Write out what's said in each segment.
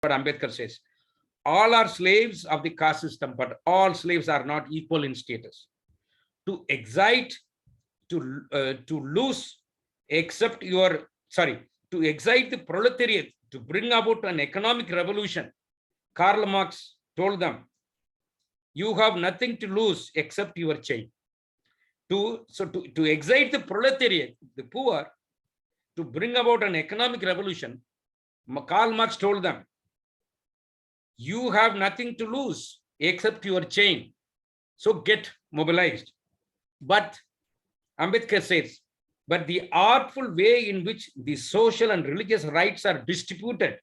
what Ambedkar says. All are slaves of the caste system, but all slaves are not equal in status. To excite, to lose, except your, to excite the proletariat, to bring about an economic revolution, Karl Marx told them, you have nothing to lose except your chain. To excite the proletariat, the poor, to bring about an economic revolution, Karl Marx told them, you have nothing to lose except your chain. So get mobilized. But Ambedkar says, but the artful way in which the social and religious rights are distributed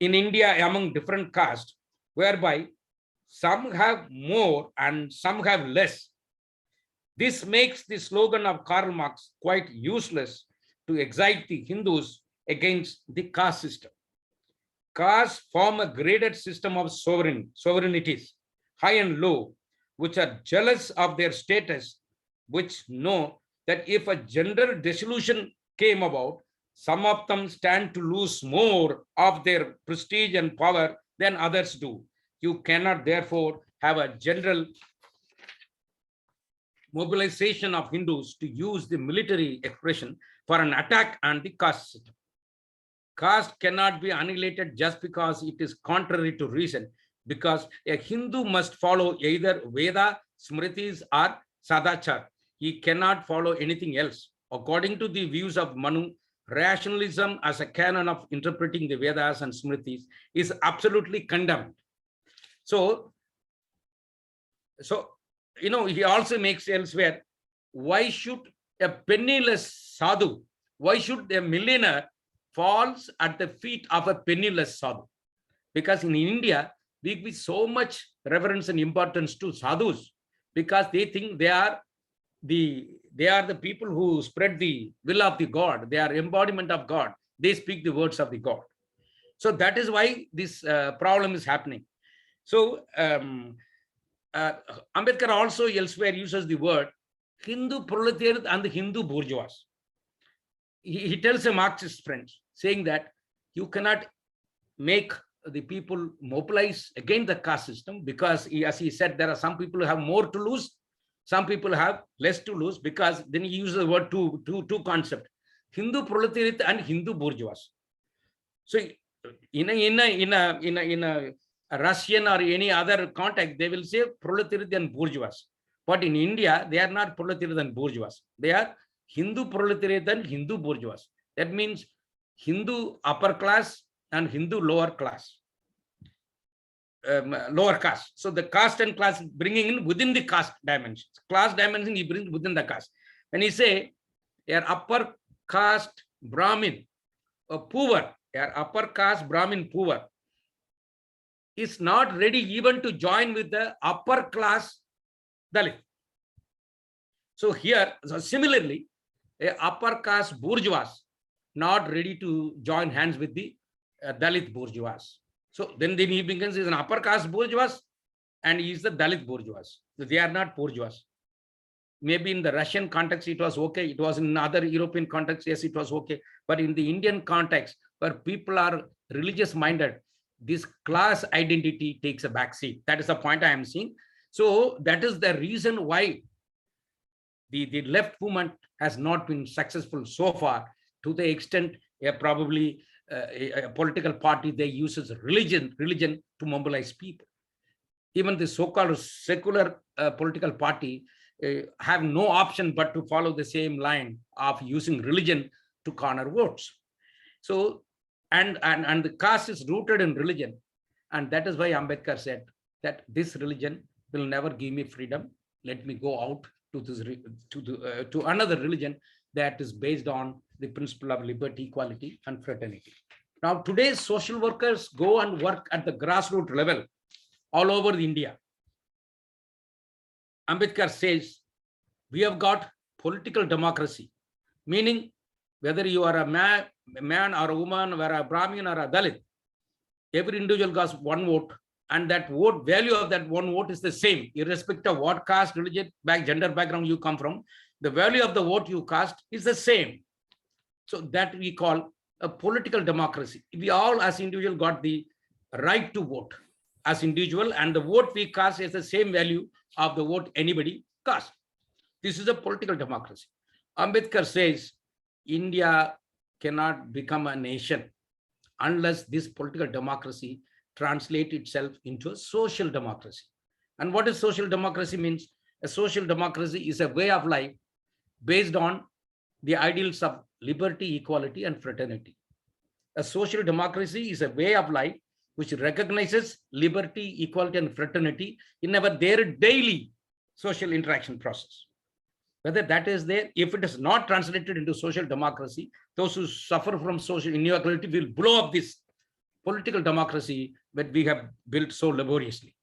in India among different castes, whereby some have more and some have less. This makes the slogan of Karl Marx quite useless to excite the Hindus against the caste system. Castes form a graded system of sovereignties, high and low, which are jealous of their status, which know that if a general dissolution came about, some of them stand to lose more of their prestige and power than others do. You cannot therefore have a general mobilization of Hindus to use the military expression for an attack on the caste system. Caste cannot be annihilated just because it is contrary to reason, because a Hindu must follow either Veda, Smritis, or Sadachar. He cannot follow anything else. According to the views of Manu, rationalism as a canon of interpreting the Vedas and Smritis is absolutely condemned. So he also makes elsewhere, why should a penniless sadhu, why should a millionaire falls at the feet of a penniless sadhu? Because in India, we give so much reverence and importance to sadhus because they think they are the people who spread the will of the God. They are embodiment of God. They speak the words of the God. So that is why this problem is happening. So Ambedkar also elsewhere uses the word Hindu proletariat and the Hindu bourgeois. He tells a Marxist friend saying that you cannot make the people mobilize against the caste system because, as he said, there are some people who have more to lose, some people have less to lose, because then he uses the word two concept, Hindu proletariat and Hindu bourgeois. So in a Russian or any other context, they will say proletariat and bourgeois. But in India, they are not proletariat and bourgeois. They are Hindu proletariat and Hindu bourgeois. That means Hindu upper class and Hindu lower class, lower caste. So the caste and class bringing in within the caste dimensions. Class dimension he brings within the caste. When he say, an upper caste Brahmin, a poor, an upper caste Brahmin poor, is not ready even to join with the upper class Dalit. So here, similarly, a upper caste bourgeois not ready to join hands with the Dalit bourgeois. So then he becomes an upper caste bourgeois and he is the Dalit bourgeois. So they are not bourgeois. Maybe in the Russian context it was okay. It was in other European context, yes, it was okay. But in the Indian context, where people are religious minded, this class identity takes a backseat. That is the point I am seeing. So that is the reason why the left movement has not been successful so far, to the extent probably a political party, they uses religion to mobilize people. Even the so-called secular political party have no option but to follow the same line of using religion to corner votes. So and the caste is rooted in religion, and that is why Ambedkar said that this religion will never give me freedom. Let me go out to this to another religion that is based on the principle of liberty, equality, and fraternity. Now, today's social workers go and work at the grassroots level all over India. Ambedkar says we have got political democracy, meaning whether you are a man or a woman, or a Brahmin or a Dalit, every individual gets one vote, and that vote, value of that one vote is the same, irrespective of what caste, religion, gender background you come from. The value of the vote you cast is the same. So that we call a political democracy. We all as individual got the right to vote as individual, and the vote we cast is the same value of the vote anybody cast. This is a political democracy. Ambedkar says India cannot become a nation unless this political democracy translates itself into a social democracy. And what is social democracy means? A social democracy is a way of life based on the ideals of liberty, equality, and fraternity. A social democracy is a way of life which recognizes liberty, equality, and fraternity in their daily social interaction process. Whether that is there, if it is not translated into social democracy, those who suffer from social inequality will blow up this political democracy that we have built so laboriously.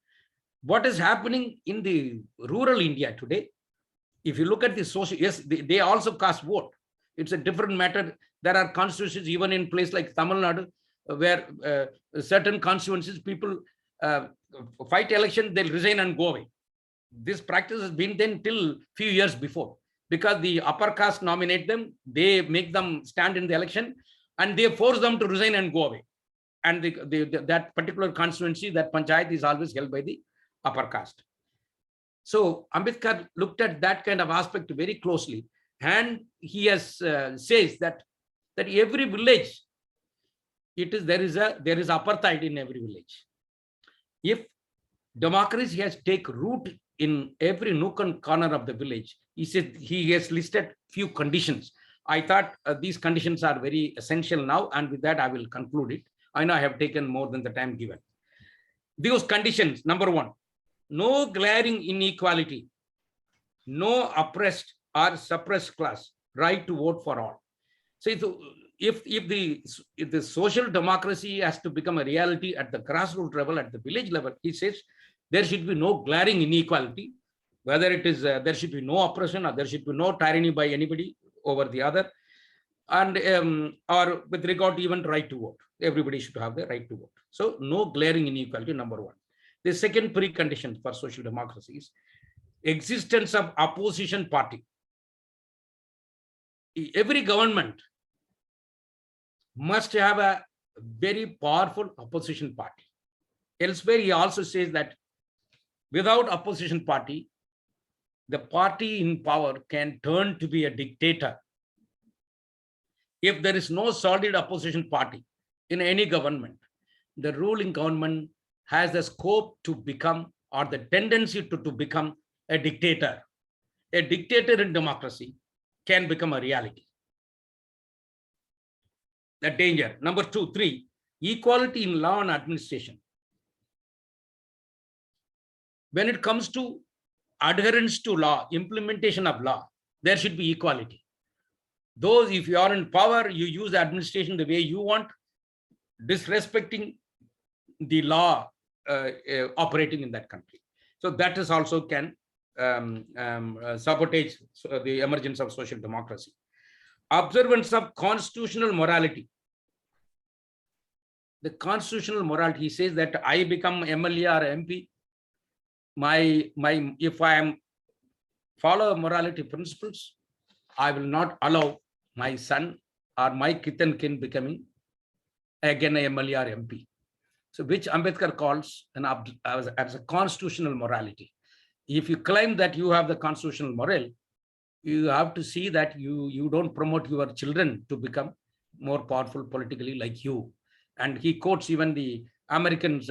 What is happening in the rural India today? If you look at the social, yes, they also cast vote. It's a different matter. There are constituencies even in place like Tamil Nadu, where certain constituencies people fight election, they'll resign and go away. This practice has been then till few years before, because the upper caste nominate them, they make them stand in the election, and they force them to resign and go away. And that particular constituency, that panchayat is always held by the upper caste. So Ambedkar looked at that kind of aspect very closely, and he has says that every village, there is apartheid in every village. If democracy has take root in every nook and corner of the village, he said he has listed few conditions. I thought these conditions are very essential now, and with that I will conclude it. I know I have taken more than the time given. Those conditions: number one, no glaring inequality, no oppressed or suppressed class, right to vote for all. So if the social democracy has to become a reality at the grassroots level, at the village level, he says there should be no glaring inequality, whether it is there should be no oppression or there should be no tyranny by anybody over the other, and or with regard to even right to vote, everybody should have the right to vote. So no glaring inequality, number one. The second precondition for social democracy is existence of opposition party. Every government must have a very powerful opposition party. Elsewhere, he also says that without opposition party, the party in power can turn to be a dictator. If there is no solid opposition party in any government, the ruling government has the scope to become, or the tendency to become, a dictator. A dictator in democracy can become a reality. The danger. Number 2, 3, equality in law and administration. When it comes to adherence to law, implementation of law, there should be equality. Those, if you are in power, you use the administration the way you want, disrespecting the law operating in that country. So that is also can sabotage the emergence of social democracy. Observance of constitutional morality. The constitutional morality, he says that I become MLA or MP, if I am follow morality principles, I will not allow my son or my kith and kin becoming again a MLA or MP. So which Ambedkar calls as a constitutional morality. If you claim that you have the constitutional moral, you have to see that you don't promote your children to become more powerful politically like you. And he quotes even the Americans'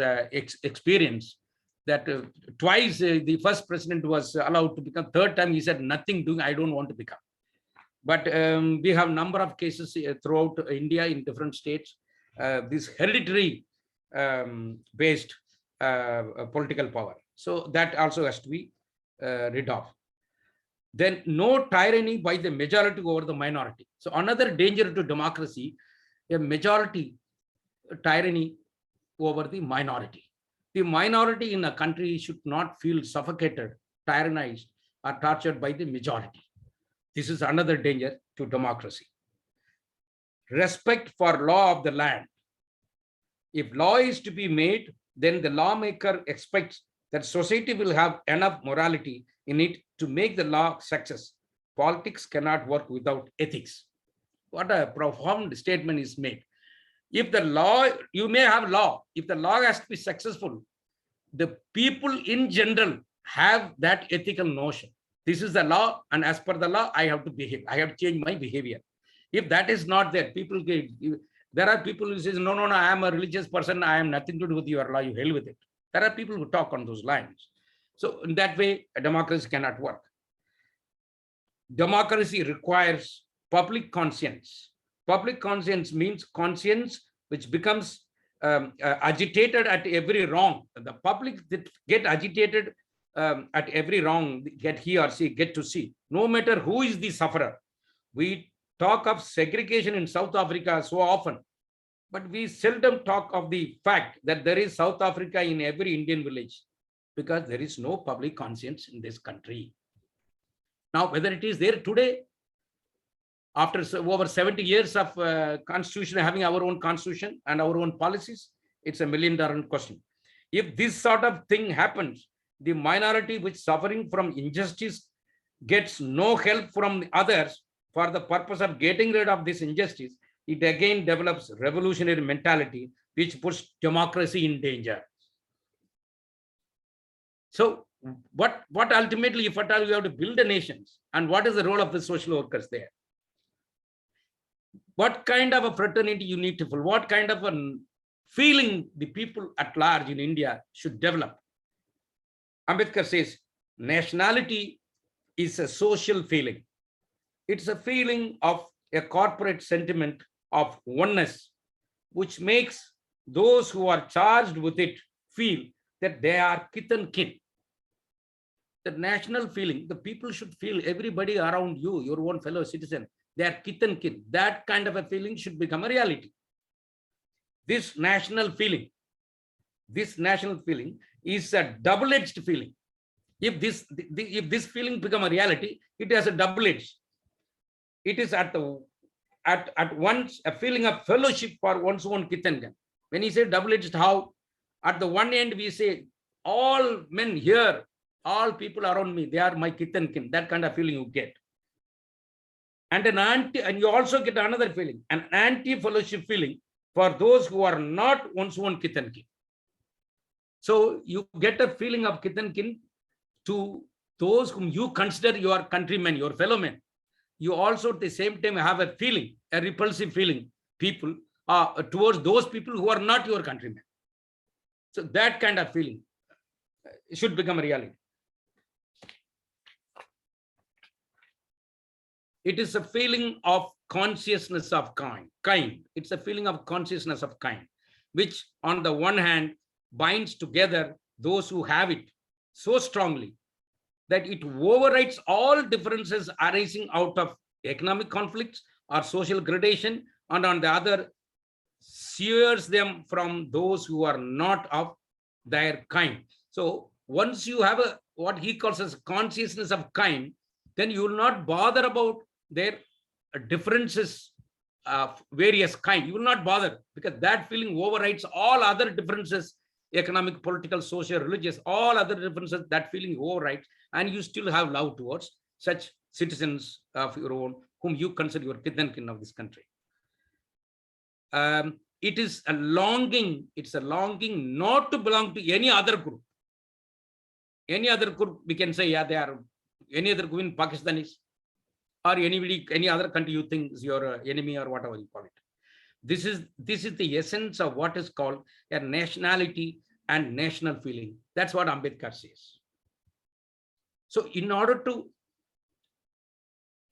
experience that twice the first president was allowed to become, third time he said nothing doing, I don't want to become. But we have a number of cases throughout India in different states, this hereditary based political power. So that also has to be rid of. Then no tyranny by the majority over the minority. So another danger to democracy, a majority tyranny over the minority. The minority in a country should not feel suffocated, tyrannized, or tortured by the majority. This is another danger to democracy. Respect for law of the land. If law is to be made, then the lawmaker expects that society will have enough morality in it to make the law success. Politics cannot work without ethics. What a profound statement is made. If the law, you may have law, if the law has to be successful, the people in general have that ethical notion. This is the law, and as per the law, I have to behave. I have to change my behavior. If that is not there, people get, there are people who say, no, no, no, I am a religious person. I am nothing to do with your law. You hell with it. There are people who talk on those lines. So in that way, a democracy cannot work. Democracy requires public conscience. Public conscience means conscience which becomes agitated at every wrong. The public that get agitated at every wrong, get he or she get to see, no matter who is the sufferer. We talk of segregation in South Africa so often, but we seldom talk of the fact that there is South Africa in every Indian village, because there is no public conscience in this country. Now, whether it is there today, after over 70 years of constitution, having our own constitution and our own policies, it's $1 million question. If this sort of thing happens, the minority which suffering from injustice gets no help from the others for the purpose of getting rid of this injustice, it again develops revolutionary mentality, which puts democracy in danger. So what ultimately, if at all, we have to build a nation, and what is the role of the social workers there? What kind of a fraternity you need to fill? What kind of a feeling the people at large in India should develop? Ambedkar says, nationality is a social feeling. It's a feeling of a corporate sentiment of oneness, which makes those who are charged with it feel that they are kith and kin. The national feeling, the people should feel everybody around you, your own fellow citizen, they are kith and kin. That kind of a feeling should become a reality. This national feeling is a double-edged feeling. If this feeling become a reality, it has a double edge. It is at once a feeling of fellowship for one's own kith and kin. When he said double-edged, how? At the one end, we say, all men here, all people around me, they are my kith and kin. That kind of feeling you get. And you also get another feeling, an anti-fellowship feeling for those who are not one's own kith and kin. So you get a feeling of kith and kin to those whom you consider your countrymen, your fellow men. You also at the same time have a feeling, a repulsive feeling, people towards those people who are not your countrymen. So that kind of feeling should become a reality. It is a feeling of consciousness of kind. It's a feeling of consciousness of kind, which on the one hand binds together those who have it so strongly that it overrides all differences arising out of economic conflicts or social gradation, and on the other sears them from those who are not of their kind. So once you have what he calls as consciousness of kind, then you will not bother about their differences of various kind. You will not bother, because that feeling overrides all other differences, economic, political, social, religious, all other differences. That feeling overrides, and you still have love towards such citizens of your own whom you consider your kith and kin of this country. It is a longing. It's a longing not to belong to any other group. Any other group, we can say, yeah, they are any other group in Pakistanis, or any other country you think is your enemy, or whatever you call it. This is the essence of what is called a nationality and national feeling. That's what Ambedkar says. So in order to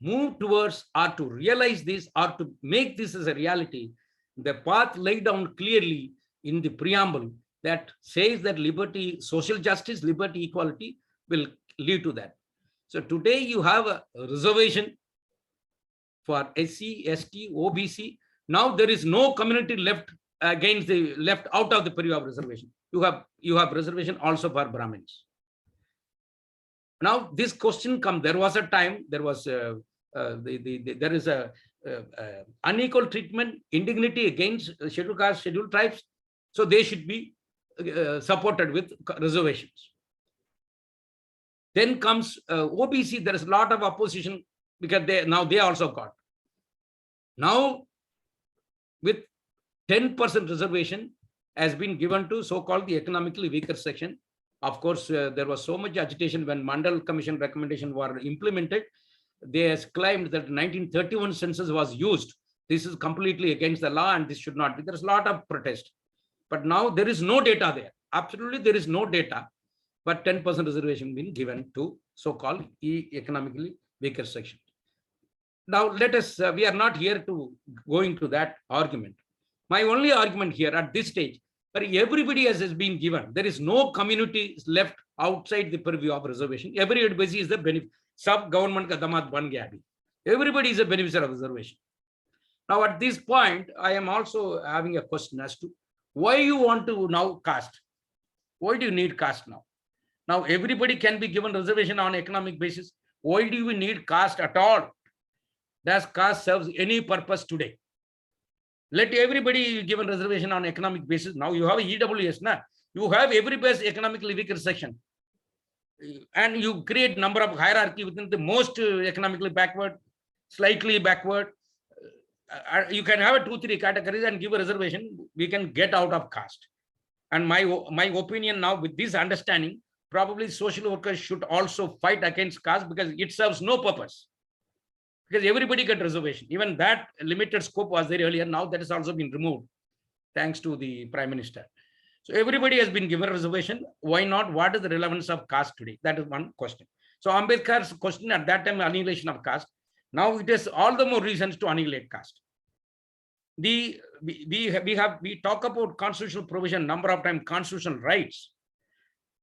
move towards or to realize this or to make this as a reality, the path laid down clearly in the preamble that says that liberty, social justice, liberty, equality will lead to that. So today you have a reservation for SC, ST, OBC. Now there is no community left against the left out of the purview of reservation. You have reservation also for Brahmins. Now this question comes. There was a time there was there is a unequal treatment, indignity against scheduled castes, scheduled tribes. So they should be supported with reservations. Then comes OBC. There is a lot of opposition because they also got. Now, with 10% reservation has been given to so-called the economically weaker section. Of course, there was so much agitation when Mandal Commission recommendation were implemented. They has claimed that 1931 census was used. This is completely against the law and this should not be. There's a lot of protest. But now there is no data there. Absolutely, there is no data. But 10% reservation been given to so-called economically weaker section. Now, let us, we are not here to go into that argument. My only argument here at this stage, but everybody has been given. There is no community left outside the purview of reservation. Everybody is the benefit. Sub government ka damat ban gaya abhi. Everybody is a beneficiary of reservation. Now, at this point, I am also having a question as to why you want to now caste. Why do you need caste now? Now, everybody can be given reservation on economic basis. Why do you need caste at all? Does caste serves any purpose today? Let everybody given reservation on economic basis. Now you have EWS, na? You have every best economically weaker section. And you create number of hierarchy within the most economically backward, slightly backward. You can have a 2-3 categories and give a reservation. We can get out of caste. And my opinion now with this understanding, probably social workers should also fight against caste because it serves no purpose. Because everybody got reservation. Even that limited scope was there earlier. Now that has also been removed, thanks to the Prime Minister. So everybody has been given reservation. Why not? What is the relevance of caste today? That is one question. So Ambedkar's question at that time, annihilation of caste. Now it is all the more reasons to annihilate caste. We talk about constitutional provision, number of times constitutional rights.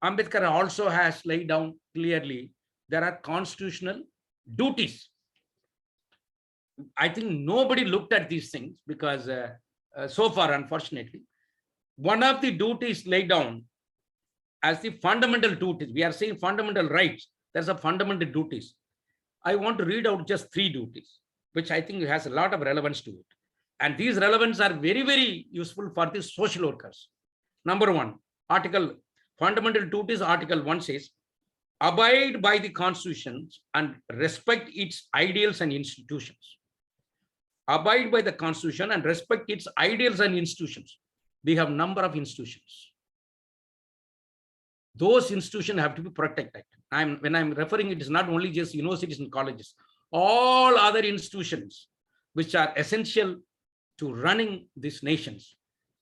Ambedkar also has laid down clearly there are constitutional duties. I think nobody looked at these things because so far, unfortunately, one of the duties laid down as the fundamental duties, we are saying fundamental rights, there's a fundamental duties. I want to read out just 3 duties, which I think has a lot of relevance to it. And these relevance are very, very useful for the social workers. Number 1, fundamental duties, Article 1 says, abide by the constitutions and respect its ideals and institutions. Abide by the constitution and respect its ideals and institutions. We have number of institutions. Those institutions have to be protected. When I'm referring, it is not only just universities and colleges, all other institutions which are essential to running these nations,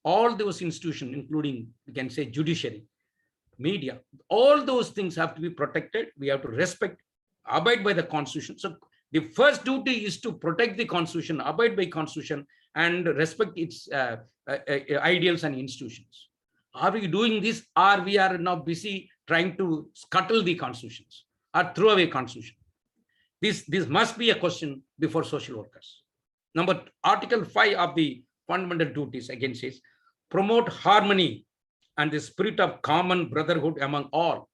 all those institutions, including, we can say, judiciary, media, all those things have to be protected. We have to respect, abide by the constitution. So the first duty is to protect the constitution, abide by constitution, and respect its ideals and institutions. Are we doing this, or we are now busy trying to scuttle the constitutions or throw away constitution? This must be a question before social workers. Article 5 of the fundamental duties again says, promote harmony and the spirit of common brotherhood among all,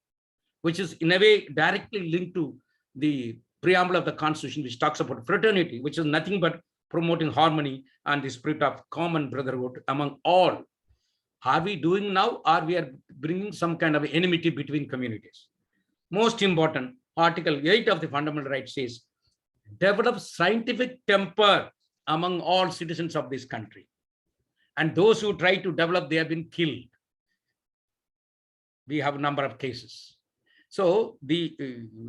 which is in a way directly linked to the preamble of the Constitution, which talks about fraternity, which is nothing but promoting harmony and the spirit of common brotherhood among all. Are we doing now, or we are bringing some kind of enmity between communities? Most important, Article 8 of the Fundamental Rights says, develop scientific temper among all citizens of this country. And those who try to develop, they have been killed. We have a number of cases. So the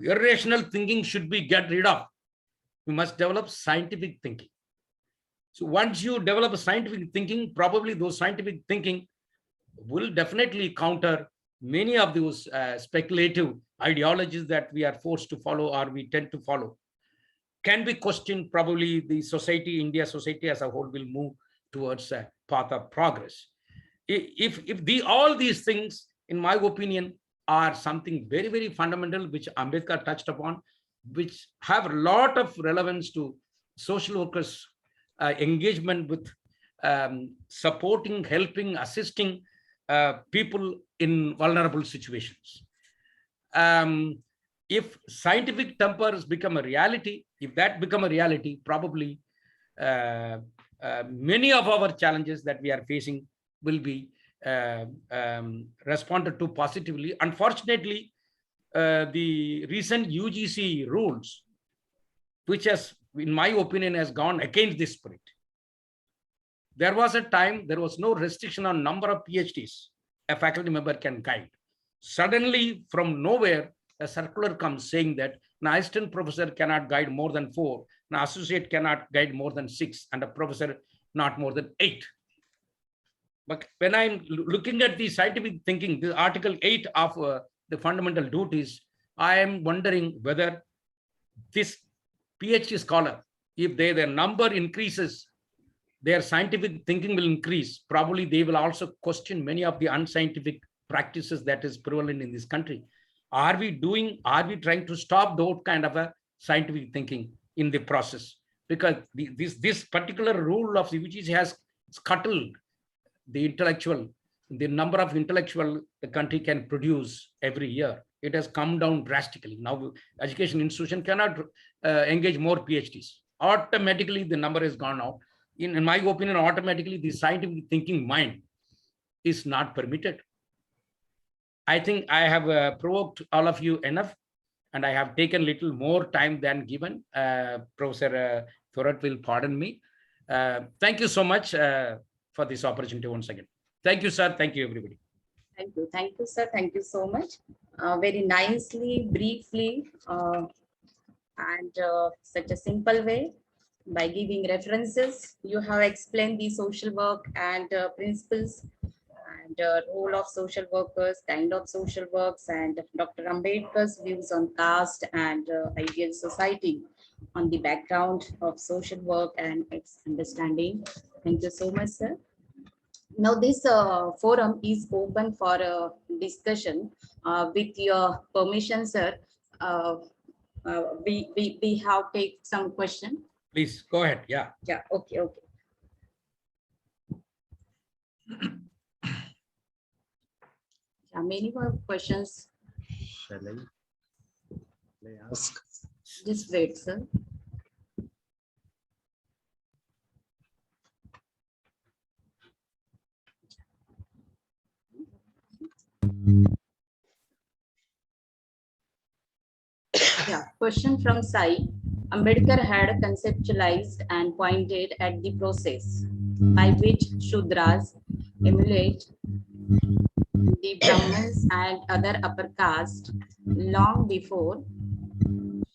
irrational thinking should be get rid of. We must develop scientific thinking. So once you develop a scientific thinking, probably those scientific thinking will definitely counter many of those speculative ideologies that we are forced to follow or we tend to follow. Can be questioned. Probably the society, India society as a whole, will move towards a path of progress. If all these things, in my opinion, are something very, very fundamental, which Ambedkar touched upon, which have a lot of relevance to social workers' engagement with supporting, helping, assisting people in vulnerable situations. If scientific tempers become a reality, if that become a reality, probably many of our challenges that we are facing will be responded to positively. Unfortunately, the recent UGC rules, which has in my opinion, has gone against this spirit. There was a time there was no restriction on number of PhDs a faculty member can guide. Suddenly, from nowhere, a circular comes saying that an assistant professor cannot guide more than 4, an associate cannot guide more than 6, and a professor not more than 8. But when I'm looking at the scientific thinking, the Article 8 of the fundamental duties, I am wondering whether this PhD scholar, if their number increases, their scientific thinking will increase. Probably they will also question many of the unscientific practices that is prevalent in this country. Are we trying to stop those kind of a scientific thinking in the process? Because this particular rule of CVGC has scuttled the number of intellectual the country can produce every year. It has come down drastically. Now, education institution cannot engage more PhDs. Automatically, the number has gone out. In my opinion, automatically, the scientific thinking mind is not permitted. I think I have provoked all of you enough, and I have taken little more time than given. Professor Thorat will pardon me. Thank you so much for this opportunity once again. Thank you, sir. Thank you, everybody. Thank you, sir. Thank you so much. Very nicely, briefly, and such a simple way, by giving references, you have explained the social work and principles and role of social workers, kind of social works, and Dr. Ambedkar's views on caste and ideal society, on the background of social work and its understanding. Thank you so much, sir. Now this forum is open for discussion. With your permission, sir, we have take some question. Please go ahead. Yeah. Yeah. Okay. Yeah, many more questions. Shall I ask? Just wait, sir. Yeah, question from Sai. Ambedkar had conceptualized and pointed at the process by which Shudras emulate the Brahmins and other upper caste long before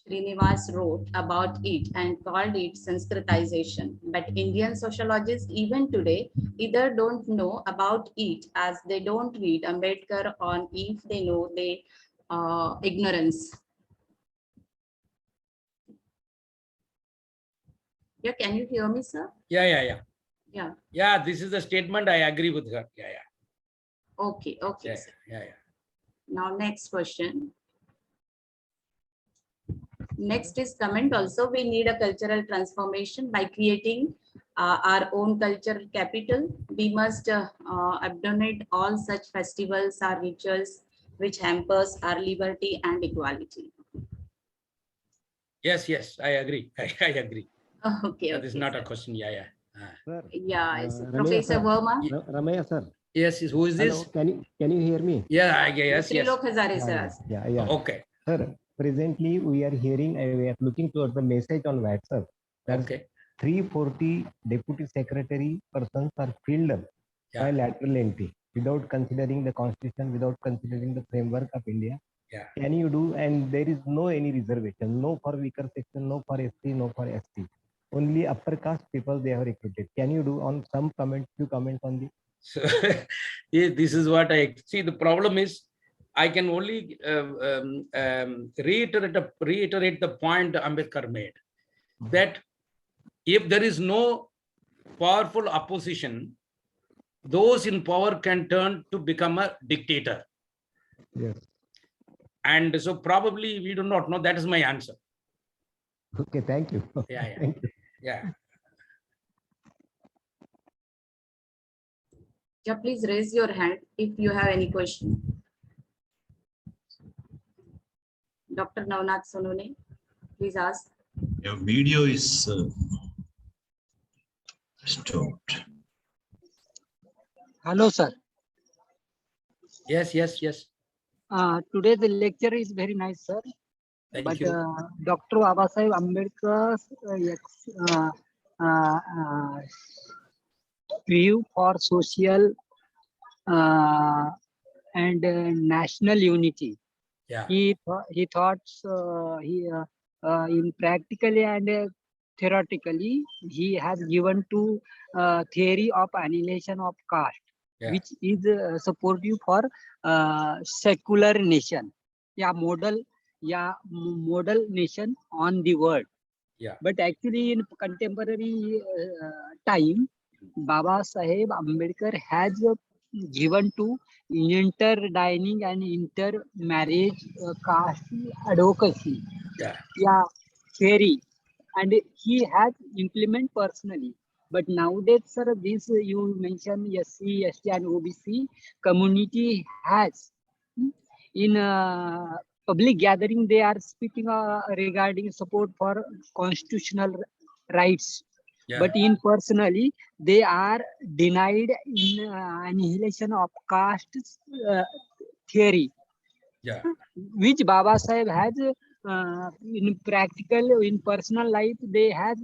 Srinivas wrote about it and called it Sanskritization. But Indian sociologists even today either don't know about it as they don't read Ambedkar, or if they know, they ignorance. Yeah, can you hear me, sir? Yeah, this is the statement. I agree with her. Okay, Yeah, sir. yeah. Now, next question. Next is comment. Also, we need a cultural transformation by creating our own culture capital. We must abandon all such festivals or rituals which hampers our liberty and equality. Yes, I agree. I agree. Okay. That is not a question. Yeah. Sir, Yeah, Ramaiah Professor sir. Verma. Ramaiah sir. Yes, who is this? Hello, can you hear me? Yeah, yes. Trilok Hazare, sir. Yeah. Okay. Sir, presently we are hearing, we are looking towards the message on WhatsApp. Okay. 340 deputy secretary persons are filled up by lateral entry without considering the constitution, without considering the framework of India. Yeah. Can you do? And there is no any reservation, no for weaker section, no for SC, no for ST. Only upper caste people they have recruited. Can you do on some comments, few comments on this? So this is what I see. The problem is I can only reiterate the point Ambedkar made, that if there is no powerful opposition, those in power can turn to become a dictator. Yes. And so probably we do not know. That is my answer. Okay, thank you. Yeah. Thank you. Yeah. Yeah, please raise your hand if you have any question. Dr. Navnath Sonone, please ask. Your video is stopped. Hello, sir. Yes. Today the lecture is very nice, sir. Thank But you. Dr. Avatthi Ambedkar's view for social and national unity. Yeah. He thought in practically and theoretically he has given to theory of annihilation of caste, Yeah. which is supportive for secular nation. Model nation on the world. Yeah. But actually in contemporary time, Baba Saheb Ambedkar has given to interdining and intermarriage caste advocacy, Yeah. theory, and he has implement personally. But nowadays, sir, this you mentioned SC, ST, and OBC community has in public gathering they are speaking regarding support for constitutional rights. Yeah. But in personally, they are denied in annihilation of caste theory, Yeah. which Baba Sahib has in practical, in personal life, they have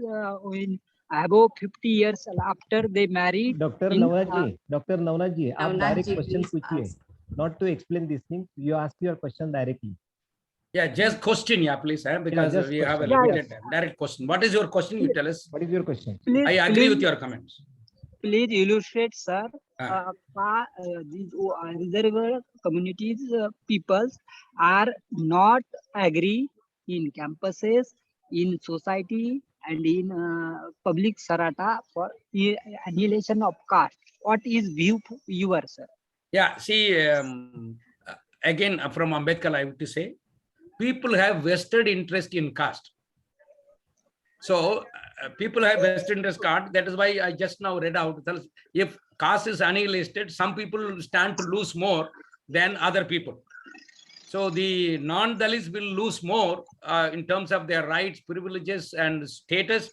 in above 50 years after they married. Dr. in, Navnath ji, आप Navnath direct ji, question please पूछिए, ask. not to explain these things. You ask your question directly. Yeah, just question, yeah, please, because just we have a question. limited time. Direct question. What is your question? You tell us. What is your question? I agree with your comments. Please illustrate, sir. Ah. These reserve communities peoples are not agree in campuses, in society, and in public sarata for annihilation of caste. What is view yours, sir? Yeah, see, again, from Ambedkar, I would say, people have vested interest in caste. So people have vested interest card. That is why I just now read out. If caste is annihilated, some people stand to lose more than other people. So the non-Dalits will lose more in terms of their rights, privileges, and status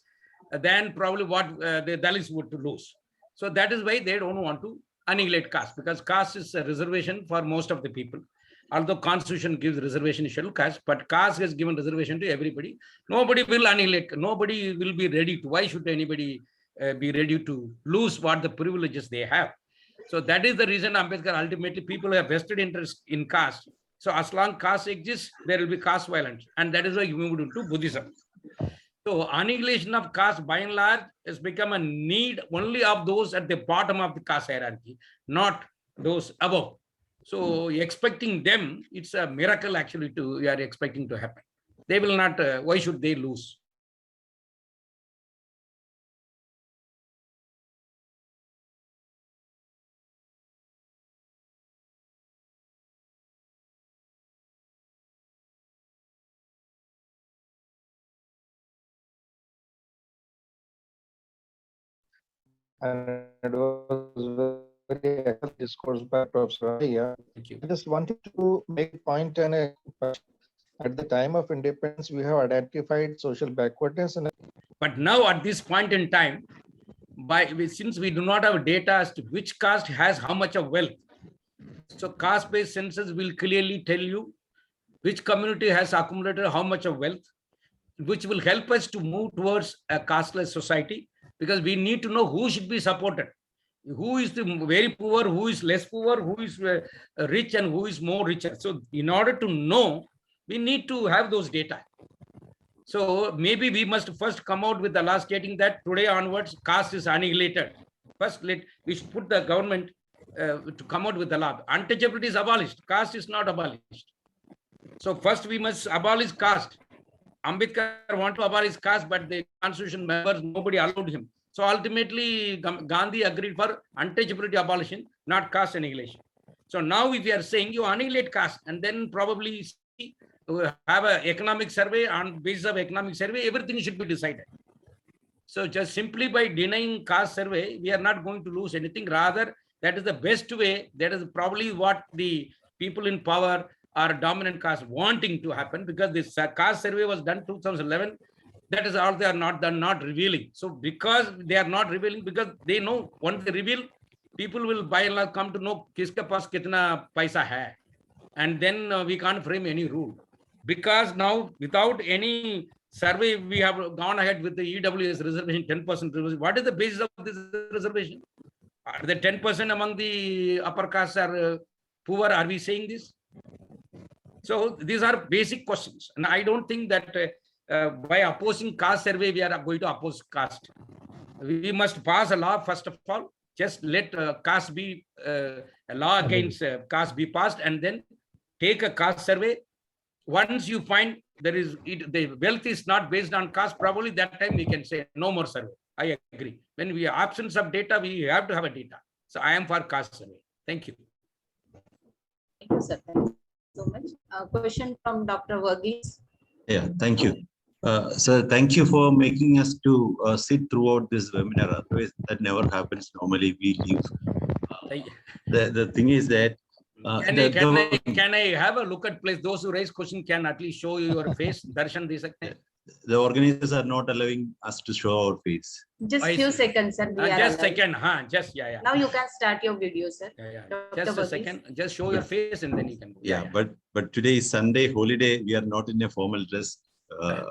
than probably what the Dalits would lose. So that is why they don't want to annihilate caste, because caste is a reservation for most of the people. Although Constitution gives reservation schedule caste, but caste has given reservation to everybody. Nobody will annihilate. Nobody will be ready to. Why should anybody be ready to lose what the privileges they have? So that is the reason Ambedkar ultimately people have vested interest in caste. So as long caste exists, there will be caste violence, and that is why you moved into Buddhism. So annihilation of caste, by and large, has become a need only of those at the bottom of the caste hierarchy, not those above. So expecting them, it's a miracle actually we are expecting to happen. They will not, why should they lose? And it was very excellent discourse by Prof. Ramaiah. Thank you. I just wanted to make a point and at the time of independence, we have identified social backwardness. But now at this point in time, since we do not have data as to which caste has how much of wealth, so caste-based census will clearly tell you which community has accumulated how much of wealth, which will help us to move towards a casteless society, because we need to know who should be supported, who is the very poor, who is less poor, who is rich, and who is more richer. So in order to know, we need to have those data. So maybe we must first come out with the law stating that today onwards caste is annihilated. First, we should put the government to come out with the law. Untouchability is abolished. Caste is not abolished. So first we must abolish caste. Ambedkar wanted to abolish caste, but the constitution members, nobody allowed him. So ultimately, Gandhi agreed for untouchability abolition, not caste annihilation. So now if you are saying you annihilate caste, and then probably have an economic survey, on basis of economic survey, everything should be decided. So just simply by denying caste survey, we are not going to lose anything. Rather, that is the best way. That is probably what the people in power or dominant caste wanting to happen, because this caste survey was done 2011. That is all they are not done, not revealing. So because they are not revealing, because they know once they reveal, people will by and large come to know kiska paas kitna paisa hai, and then we can't frame any rule. because now without any survey, we have gone ahead with the EWS reservation, 10% reservation. What is the basis of this reservation? Are the 10% among the upper castes are poor? Are we saying this? So these are basic questions. And I don't think that by opposing caste survey, we are going to oppose caste. We must pass a law, first of all. Just let caste be, a law against caste be passed, and then take a caste survey. Once you find the wealth is not based on caste, probably that time we can say no more survey. I agree. When we have absence of data, we have to have a data. So I am for caste survey. Thank you. Thank you, sir. Thank you so much. Question from Dr. Verghese. Yeah, thank you. Sir, thank you for making us to sit throughout this webinar. Otherwise, that never happens. Normally, we leave. The thing is that can I have a look at place? Those who raise question can at least show you your face. Darshan de sakte hain. The organizers are not allowing us to show our face. Just few seconds, sir. Just second. Just yeah. Now you can start your video, sir. Just a second. Just show your face and then you can. Yeah. But today is Sunday, holiday. We are not in a formal dress.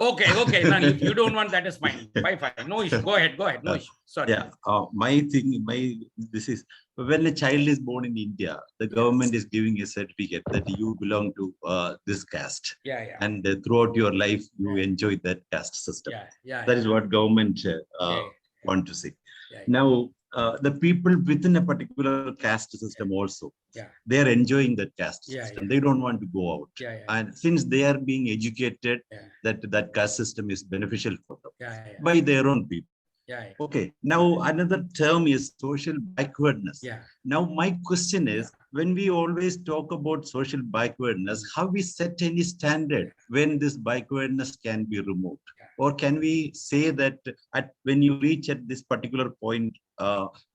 Okay. No, if you don't want, that is fine. Fine. No issue. Go ahead. No issue. Sorry. Yeah. This is when a child is born in India, the government is giving a certificate that you belong to this caste. Yeah. And throughout your life, you enjoy that caste system. Yeah. That is what government want to say. Yeah. Now, the people within a particular caste system also, they are enjoying that caste system. They don't want to go out. And since they are being educated, that caste system is beneficial for them by their own people. Okay. Now, another term is social backwardness. Now, my question is, when we always talk about social backwardness, how we set any standard when this backwardness can be removed? Or can we say that when you reach at this particular point,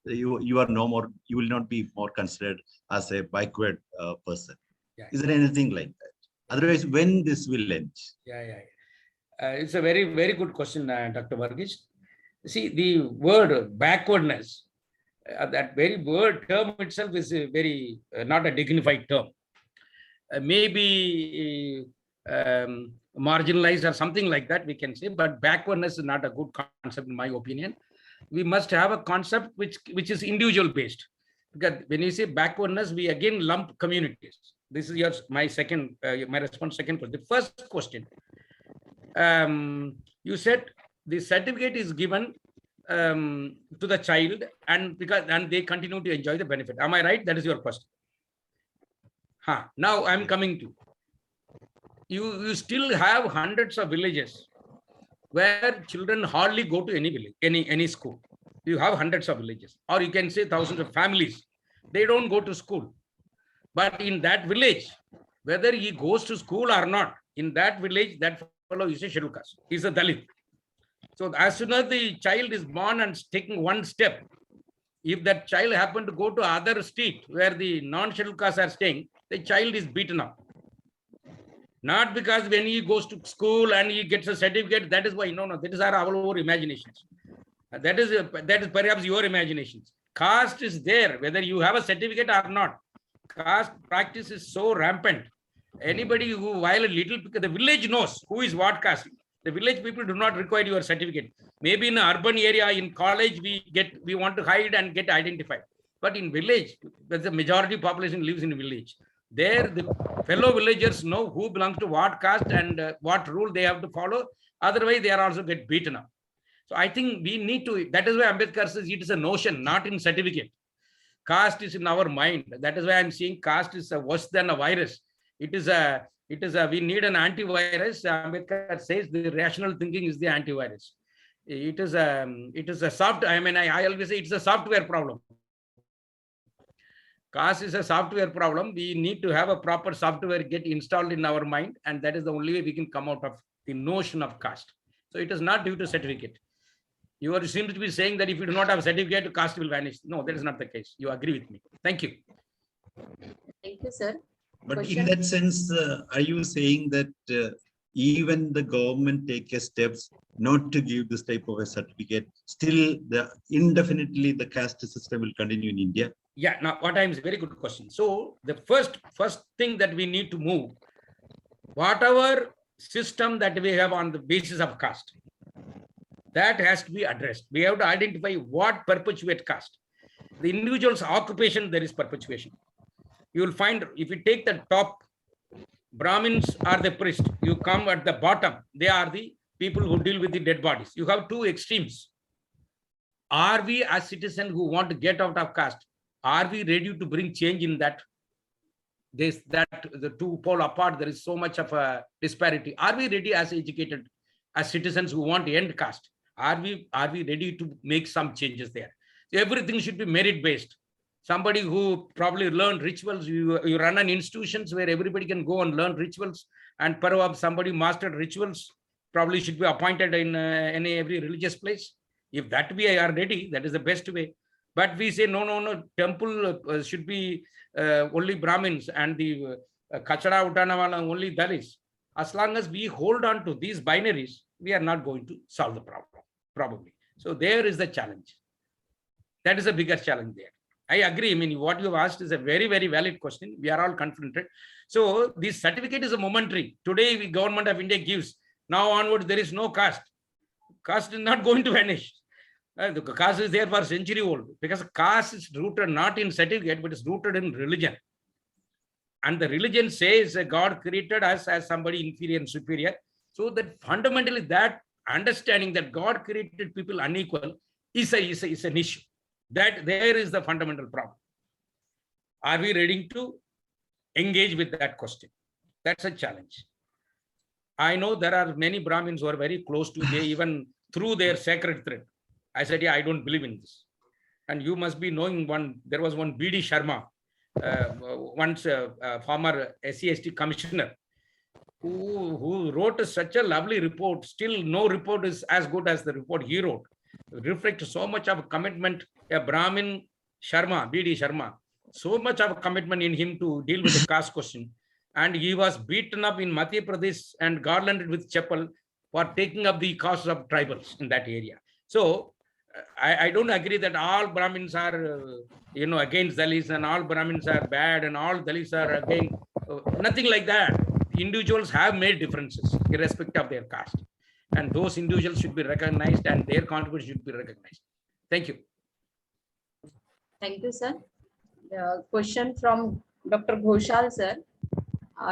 you are no more, you will not be more considered as a backward person? Is there anything like that? Otherwise, when this will end? It's a very, very good question, Dr. Verghese. See, the word backwardness, that very word term itself is a very not a dignified term. Maybe marginalized or something like that, we can say, but backwardness is not a good concept in my opinion. We must have a concept which is individual based, because when you say backwardness, we again lump communities. This is my response. Second question. The first question, you said the certificate is given to the child and they continue to enjoy the benefit. Am I right? That is your question. Now I'm coming to you still have hundreds of villages where children hardly go to any village, any school. You have hundreds of villages, or you can say thousands of families. They don't go to school. But in that village, whether he goes to school or not, in that village, that fellow is a scheduled caste, is a Dalit. So as soon as the child is born and taking one step, if that child happened to go to other street where the non-scheduled castes are staying, the child is beaten up. Not because when he goes to school and he gets a certificate, that is why. No, that is our imaginations. That is perhaps your imaginations. Caste is there, whether you have a certificate or not. Caste practice is so rampant. Anybody who while a little, the village knows who is what caste. The village people do not require your certificate. Maybe in an urban area, in college, we want to hide and get identified. But in village, where the majority population lives in village, there the fellow villagers know who belongs to what caste and what rule they have to follow. Otherwise, they are also get beaten up. So I think we need to, that is why Ambedkar says it is a notion, not in certificate. Caste is in our mind. That is why I'm saying caste is worse than a virus. We need an antivirus. Ambedkar says the rational thinking is the antivirus. It is a software. I mean, I always say it's a software problem. Caste is a software problem. We need to have a proper software get installed in our mind, and that is the only way we can come out of the notion of caste. So it is not due to certificate. You seem to be saying that if you do not have a certificate, caste will vanish. No, that is not the case. You agree with me. Thank you. Thank you, sir. But Question? in that sense, are you saying that even the government take steps not to give this type of a certificate, still indefinitely the caste system will continue in India? Yeah, now what I am is a very good question. So the first thing that we need to move, whatever system that we have on the basis of caste, that has to be addressed. We have to identify what perpetuate caste. The individual's occupation, there is perpetuation. You will find, if you take the top, Brahmins are the priest. You come at the bottom, they are the people who deal with the dead bodies. You have two extremes. Are we, as citizens who want to get out of caste, are we ready to bring change in that? The two pole apart, there is so much of a disparity. Are we ready as educated, as citizens who want to end caste? Are we ready to make some changes there? Everything should be merit-based. Somebody who probably learned rituals, you run an institutions where everybody can go and learn rituals, and perhaps somebody mastered rituals probably should be appointed in every religious place. If that we are ready, that is the best way. But we say, no, temple should be only Brahmins, and the Kachara Uttanawala only Dalits. As long as we hold on to these binaries, we are not going to solve the problem, probably. So there is the challenge. That is a bigger challenge there. I agree. I mean, what you have asked is a very, very valid question. We are all confronted. So this certificate is a momentary. Today, the government of India gives. Now onwards, there is no caste. Caste is not going to vanish. The caste is there for century old, because caste is rooted not in certificate, but it's rooted in religion. And the religion says God created us as somebody inferior and superior. So that fundamentally that understanding that God created people unequal is an issue. That there is the fundamental problem. Are we ready to engage with that question? That's a challenge. I know there are many Brahmins who are very close to, they even through their sacred thread. I said, yeah, I don't believe in this. And you must be knowing there was one B.D. Sharma, once a former SC/ST commissioner, who wrote such a lovely report. Still, no report is as good as the report he wrote. Reflect so much of commitment, a Brahmin Sharma, B.D. Sharma, so much of commitment in him to deal with the caste question. And he was beaten up in Madhya Pradesh and garlanded with chapel for taking up the cause of tribals in that area. So I don't agree that all Brahmins are, against Dalits, and all Brahmins are bad and all Dalits are against. Nothing like that. Individuals have made differences irrespective of their caste. And those individuals should be recognized and their contribution should be recognized. Thank you. Thank you, sir. Question from Dr. Ghoshal, sir.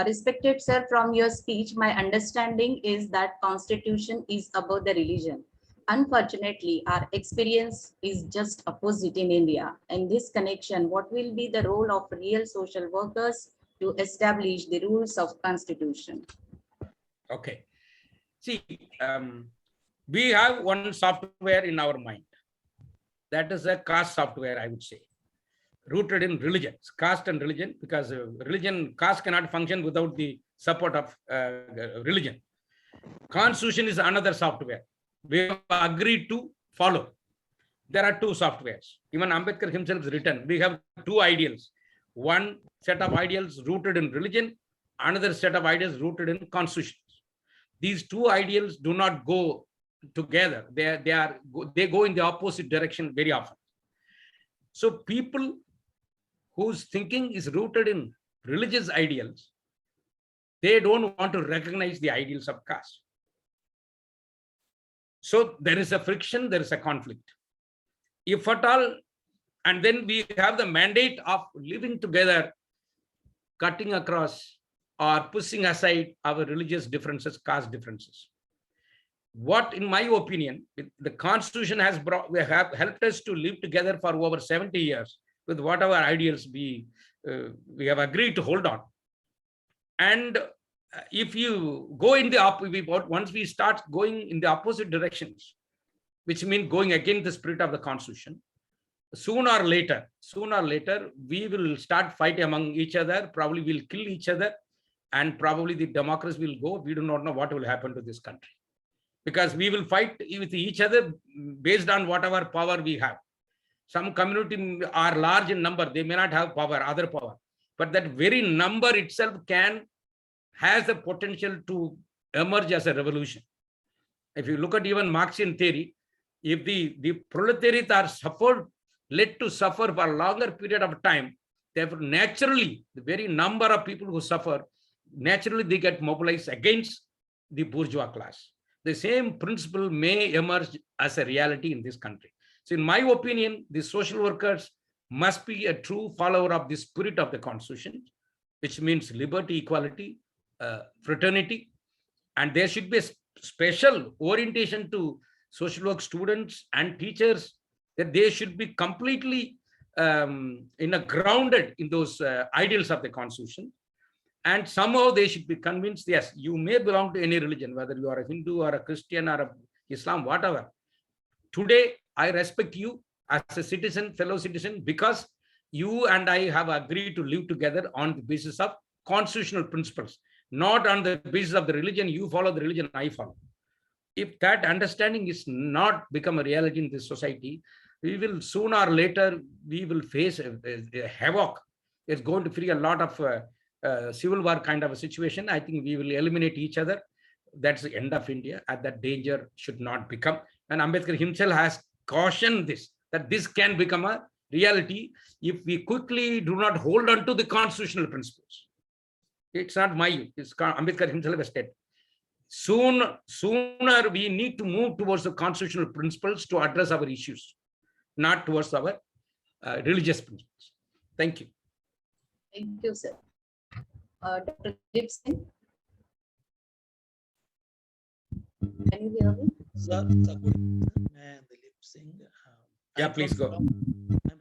Respected sir, from your speech, my understanding is that Constitution is above the religion. Unfortunately, our experience is just opposite in India. In this connection, what will be the role of real social workers to establish the rules of Constitution? Okay. See, we have one software in our mind. That is a caste software, I would say, rooted in religion, caste and religion, because caste cannot function without the support of religion. Constitution is another software we have agreed to follow. There are two softwares. Even Ambedkar himself has written, we have two ideals. One set of ideals rooted in religion, another set of ideas rooted in constitution. These two ideals do not go together. They go in the opposite direction very often. So people whose thinking is rooted in religious ideals, they don't want to recognize the ideals of caste. So there is a friction, there is a conflict. If at all, and then we have the mandate of living together, cutting across or pushing aside our religious differences, caste differences. What, in my opinion, the Constitution has helped us to live together for over 70 years with whatever ideals we have agreed to hold on. And if you go in the once we start going in the opposite directions, which means going against the spirit of the Constitution, sooner or later, we will start fighting among each other. Probably we'll kill each other, and probably the democracy will go. We do not know what will happen to this country, because we will fight with each other based on whatever power we have. Some community are large in number. They may not have power, other power, but that very number itself has the potential to emerge as a revolution. If you look at even Marxian theory, if the proletariat are led to suffer for a longer period of time, therefore naturally the very number of people who suffer naturally they get mobilized against the bourgeois class. The same principle may emerge as a reality in this country. So in my opinion, the social workers must be a true follower of the spirit of the Constitution, which means liberty, equality, fraternity, and there should be a special orientation to social work students and teachers, that they should be completely grounded in those ideals of the Constitution. And somehow they should be convinced, yes, you may belong to any religion, whether you are a Hindu or a Christian or a Islam, whatever. Today, I respect you as a citizen, fellow citizen, because you and I have agreed to live together on the basis of constitutional principles, not on the basis of the religion. You follow the religion, I follow. If that understanding is not become a reality in this society, we will sooner or later, we will face a havoc. It's going to free a lot of civil war kind of a situation. I think we will eliminate each other. That's the end of India, and that danger should not become. And Ambedkar himself has cautioned this, that this can become a reality if we quickly do not hold on to the constitutional principles. It's not my view. It's Ambedkar himself has said. Sooner we need to move towards the constitutional principles to address our issues, not towards our religious principles. Thank you. Thank you, sir. Dr. Gibson. Can you hear me? Sir, Dilip Singh. Yeah, please go. I'm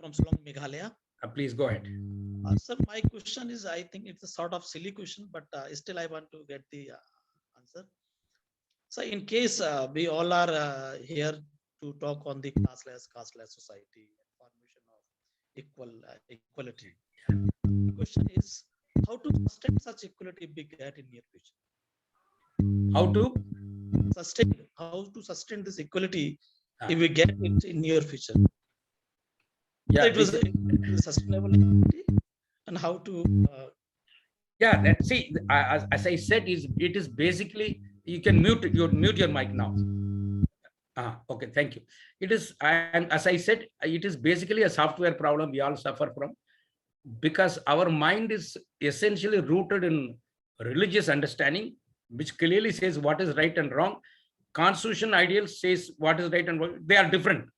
from Shillong, Meghalaya. Please go ahead. Sir, my question is, I think it's a sort of silly question, but still I want to get the answer. So in case we all are here to talk on the classless society and formation of equality. The question is, how to sustain such equality we get in near future? How to sustain this equality if we get it in near future? Yeah, it was sustainable equality, and how to yeah, that, see, as I said, it is basically, you can mute your mic now. Okay, thank you. It is, and as I said, it is basically a software problem we all suffer from, because our mind is essentially rooted in religious understanding, which clearly says what is right and wrong. Constitution ideals says what is right and wrong. They are different.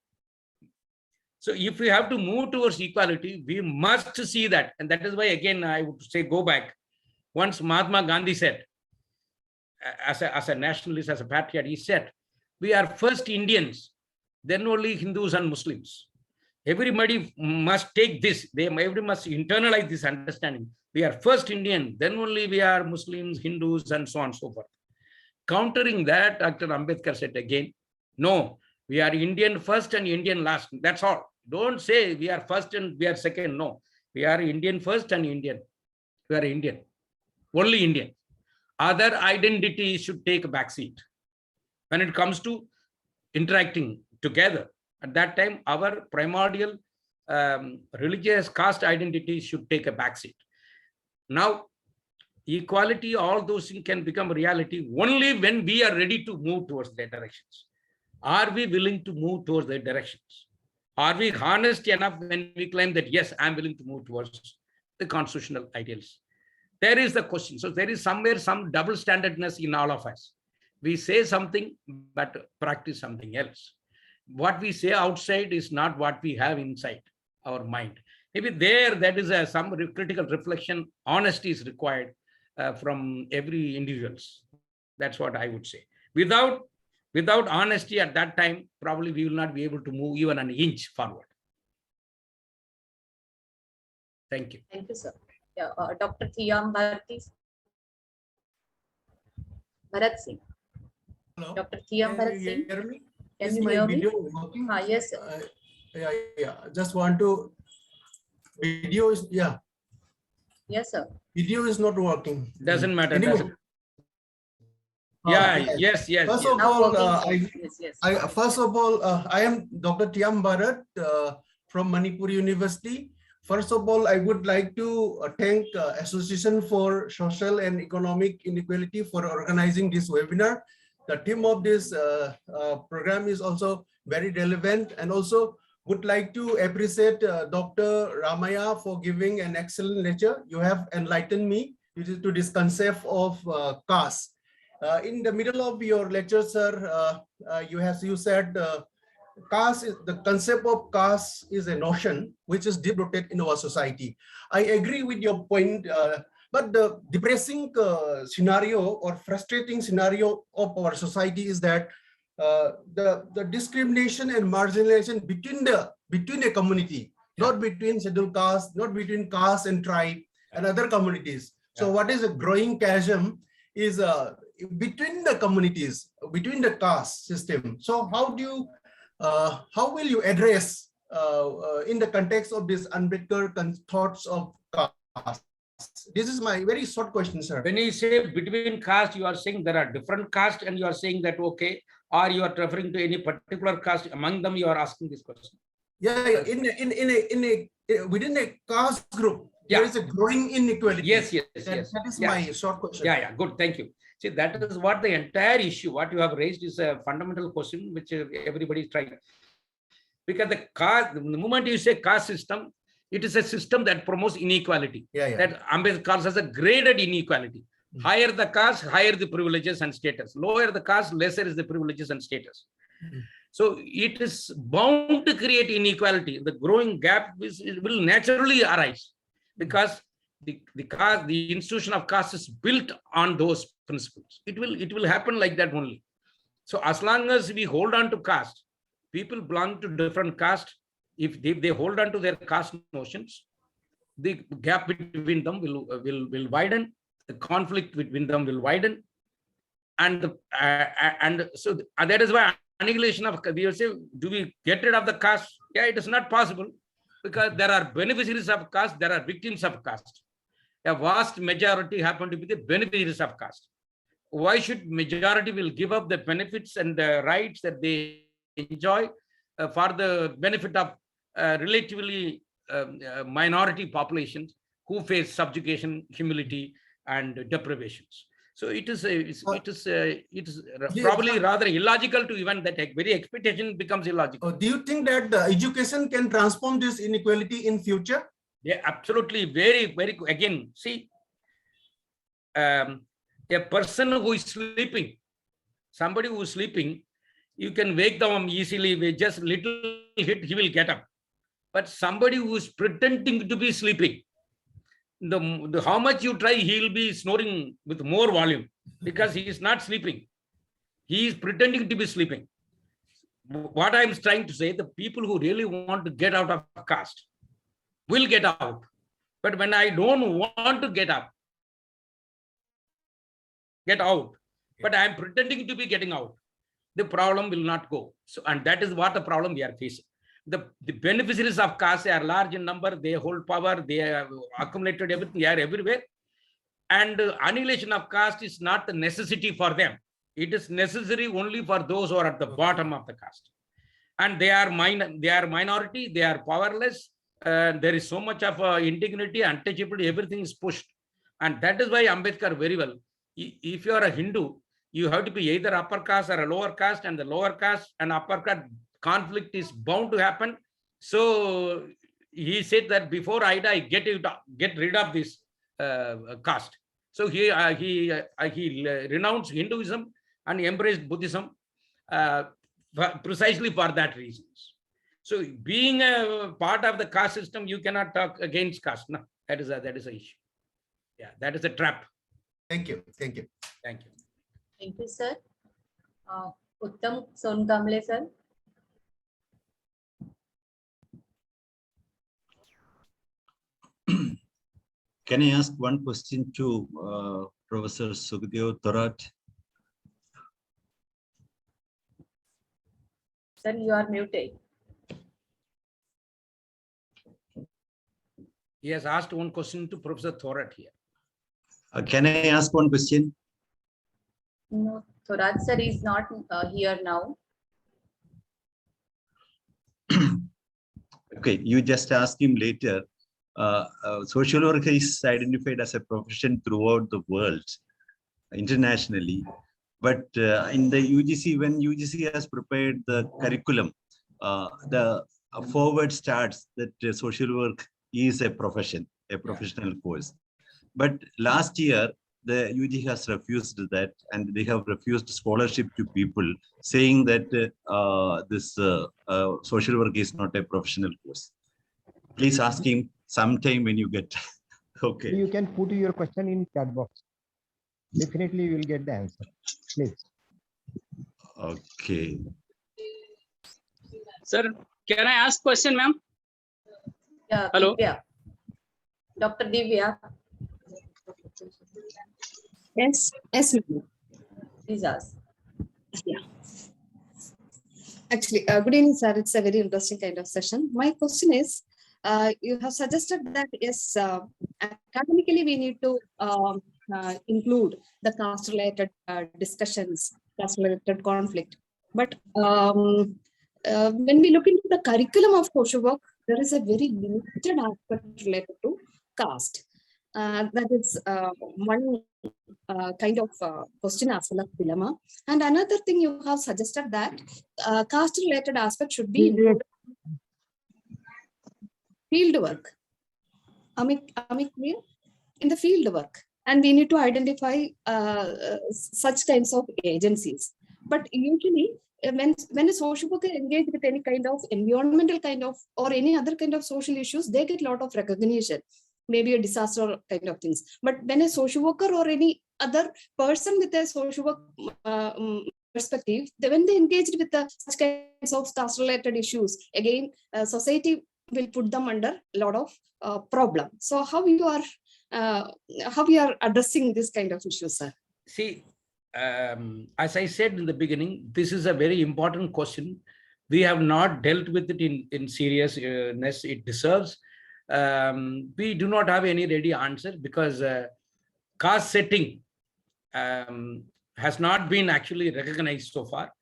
So if we have to move towards equality, we must see that. And that is why, again, I would say, go back. Once Mahatma Gandhi said, as a nationalist, as a patriot, he said, we are first Indians, then only Hindus and Muslims. Everybody must take this. Everybody must internalize this understanding. We are first Indian, then only we are Muslims, Hindus, and so on and so forth. Countering that, Dr. Ambedkar said again, no, we are Indian first and Indian last. That's all. Don't say we are first and we are second. No, we are Indian first and Indian. We are Indian, only Indian. Other identities should take a backseat when it comes to interacting together. At that time, our primordial religious caste identities should take a backseat. Now, equality, all those things can become reality only when we are ready to move towards their directions. Are we willing to move towards their directions? Are we honest enough when we claim that, yes, I'm willing to move towards the constitutional ideals? There is the question. So there is somewhere some double standardness in all of us. We say something, but practice something else. What we say outside is not what we have inside our mind. Maybe that is some critical reflection, honesty is required from every individuals. That's what I would say. Without honesty at that time, probably we will not be able to move even an inch forward. Thank you. Thank you, sir. Yeah, Dr. Thiyam Bharat Singh. Hello. Dr. Thiyam Bharat Singh. Can you hear me? Can Is you my hear me? video working? Yes, sir. Yeah. Just want to. Video is, yeah. Yes, sir. Video is not working. Doesn't matter. Anyway. Yeah, yes. First of all, Yes. I am Dr. Thiyam Bharat from Manipur University. First of all, I would like to thank Association for Social and Economic Inequality for organizing this webinar. The theme of this program is also very relevant, and also would like to appreciate Dr. Ramaiah for giving an excellent lecture. You have enlightened me to this concept of caste. In the middle of your lecture, sir, you said caste is, the concept of caste is a notion which is deep-rooted in our society. I agree with your point, but the depressing scenario or frustrating scenario of our society is that the discrimination and marginalization between a community, not between scheduled caste, not between caste and tribe and other communities. So what is a growing chasm is between the communities, between the caste system. So how will you address in the context of this Ambedkar thoughts of caste? This is my very short question, sir. When you say between caste, you are saying there are different castes, and you are saying that okay, or you are referring to any particular caste among them. You are asking this question. Yeah, within a caste group, there is a growing inequality. Yes. That is my short question. Yeah, good. Thank you. See, that is what the entire issue, what you have raised is a fundamental question which everybody is trying. Because the moment you say caste system, it is a system that promotes inequality. That Ambedkar calls as a graded inequality. Higher the caste, higher the privileges and status. Lower the caste, lesser is the privileges and status. So it is bound to create inequality. The growing gap will naturally arise because the institution of caste is built on those principles. It will happen like that only. So as long as we hold on to caste, people belong to different caste. If they hold on to their caste notions, the gap between them will widen. The conflict between them will widen, and so that is why annihilation of, we will say, do we get rid of the caste? Yeah, it is not possible because there are beneficiaries of caste, there are victims of caste. A vast majority happen to be the beneficiaries of caste. Why should majority will give up the benefits and the rights that they enjoy for the benefit of relatively minority populations who face subjugation, humility, and deprivations? So it is probably rather illogical to even that very expectation becomes illogical. Do you think that the education can transform this inequality in future? Yeah, absolutely. Very, very. Again, see, a person who is sleeping, somebody who is sleeping, you can wake them easily with just little hit, he will get up. But somebody who is pretending to be sleeping, how much you try, he will be snoring with more volume because he is not sleeping. He is pretending to be sleeping. What I am trying to say, the people who really want to get out of caste will get out. But when I don't want to get out, but I am pretending to be getting out, the problem will not go. So, and that is what the problem we are facing. The beneficiaries of caste are large in number, they hold power, they have accumulated everything, they are everywhere. And annihilation of caste is not the necessity for them. It is necessary only for those who are at the bottom of the caste. And they are minority, they are powerless. There is so much of indignity, untouchability, everything is pushed. And that is why Ambedkar very well, if you are a Hindu, you have to be either upper caste or a lower caste, and the lower caste and upper caste conflict is bound to happen. So he said that before I die, get rid of this caste. So he renounced Hinduism and embraced Buddhism precisely for that reasons. So being a part of the caste system, you cannot talk against caste. No, that is an issue. Yeah, that is a trap. Thank you. Thank you. Thank you. Thank you, sir. Uttam Sonkamble, sir. Can I ask one question to Professor Sukhadeo Thorat? Sir, you are muted. He has asked one question to Professor Thorat here. Can I ask one question? No, Thorat sir is not here now. Okay, you just ask him later. Social work is identified as a profession throughout the world, internationally. But in the UGC, when UGC has prepared the curriculum, the forward starts that social work is a profession, a professional course. But last year, the UG has refused that, and they have refused scholarship to people, saying that this social work is not a professional course. Please ask him sometime when you get. Okay. You can put your question in chat box. Definitely you will get the answer. Please. Okay. Sir, can I ask question, ma'am? Yeah, Hello. Divya. Dr. Divya, Yes, ma'am. please ask. Yeah. Actually, good evening, sir. It's a very interesting kind of session. My question is, you have suggested that yes, academically we need to include the caste-related discussions, caste-related conflict. But when we look into the curriculum of social work, there is a very limited aspect related to caste. That is one kind of question as well as dilemma. And another thing you have suggested that caste related aspect should be included field work. Am I clear? In the field work. And we need to identify such kinds of agencies. But usually when a social worker engaged with any kind of environmental kind of or any other kind of social issues, they get a lot of recognition, maybe a disaster kind of things. But when a social worker or any other person with a social work perspective, when they engaged with such kinds of caste-related issues, again, society will put them under a lot of problem. So how you are addressing this kind of issues, sir? See, as I said in the beginning, this is a very important question. We have not dealt with it in seriousness it deserves. We do not have any ready answer because caste setting has not been actually recognized so far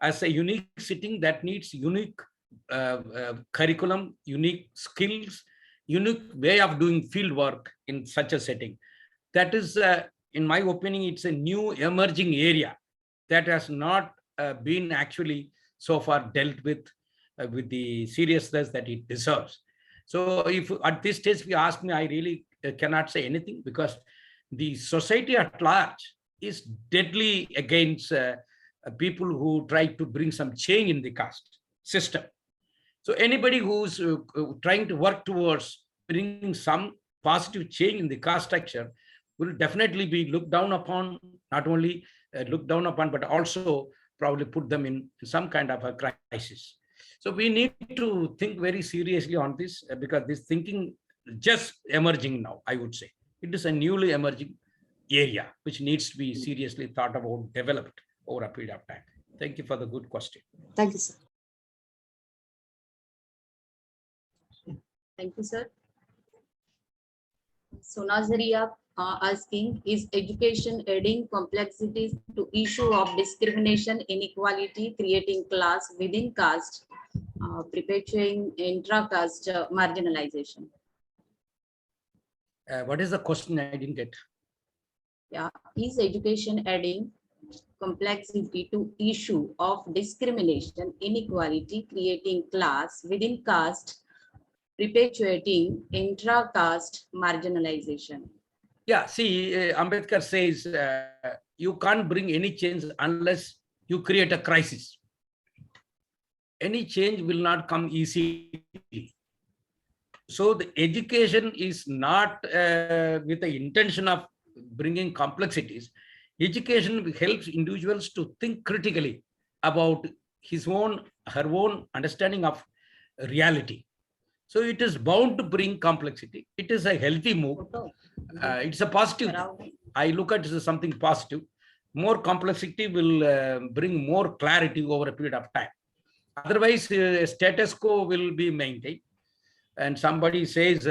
as a unique setting that needs unique curriculum, unique skills, unique way of doing field work in such a setting. That is, in my opinion, it's a new emerging area that has not been actually so far dealt with the seriousness that it deserves. So if at this stage you ask me, I really cannot say anything because the society at large is deadly against people who try to bring some change in the caste system. So anybody who's trying to work towards bringing some positive change in the caste structure will definitely be looked down upon, not only looked down upon, but also probably put them in some kind of a crisis. So we need to think very seriously on this because this thinking just emerging now, I would say. It is a newly emerging area which needs to be seriously thought about, developed over a period of time. Thank you for the good question. Thank you, sir. Thank you, sir. So Nazaria asking, is education adding complexities to issue of discrimination, inequality, creating class within caste, perpetuating intra-caste marginalization? What is the question? I didn't get. Yeah, is education adding complexity to issue of discrimination, inequality, creating class within caste, perpetuating intra-caste marginalization? Yeah, see, Ambedkar says you can't bring any change unless you create a crisis. Any change will not come easily. So the education is not with the intention of bringing complexities. Education helps individuals to think critically about his own, her own understanding of reality. So it is bound to bring complexity. It is a healthy move. It's a positive. I look at it as something positive. More complexity will bring more clarity over a period of time. Otherwise, status quo will be maintained. And somebody says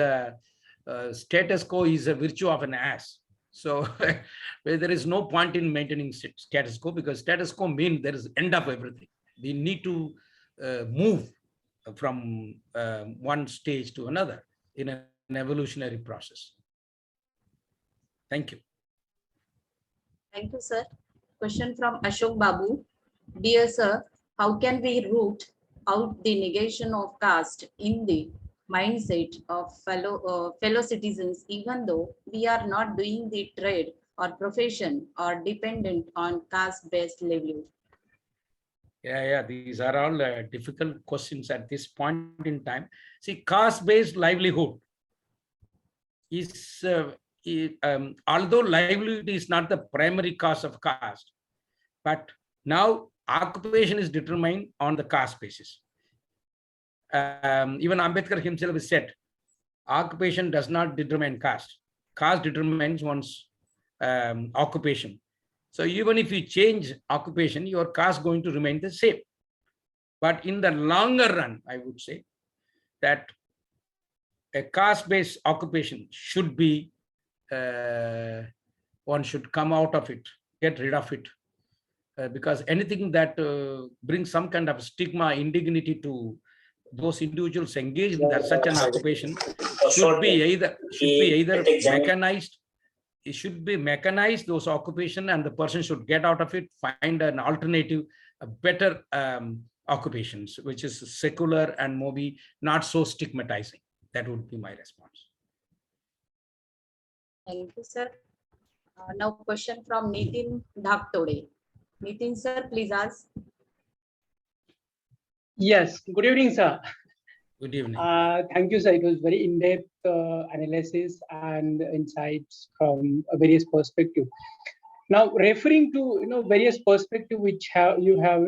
status quo is a virtue of an ass. So there is no point in maintaining status quo because status quo means there is end of everything. We need to move from one stage to another in an evolutionary process. Thank you. Thank you, sir. Question from Ashok Babu. Dear sir, how can we root out the negation of caste in the mindset of fellow citizens, even though we are not doing the trade or profession or dependent on caste-based livelihood? Yeah, these are all difficult questions at this point in time. See, caste-based livelihood is, although livelihood is not the primary cause of caste, but now occupation is determined on the caste basis. Even Ambedkar himself said, occupation does not determine caste. Caste determines one's occupation. So even if you change occupation, your caste is going to remain the same. But in the longer run, I would say that a caste-based occupation should be, one should come out of it, get rid of it. Because anything that brings some kind of stigma, indignity to those individuals engaged in such an occupation should be either mechanized. It should be mechanized, those occupation, and the person should get out of it, find an alternative, a better occupations, which is secular and maybe not so stigmatizing. That would be my response. Thank you, sir. Now question from Nitin Dhaktode. Nitin, sir, please ask. Yes, good evening, sir. Good evening. Thank you, sir. It was very in-depth analysis and insights from various perspectives. Now, referring to various perspectives which you have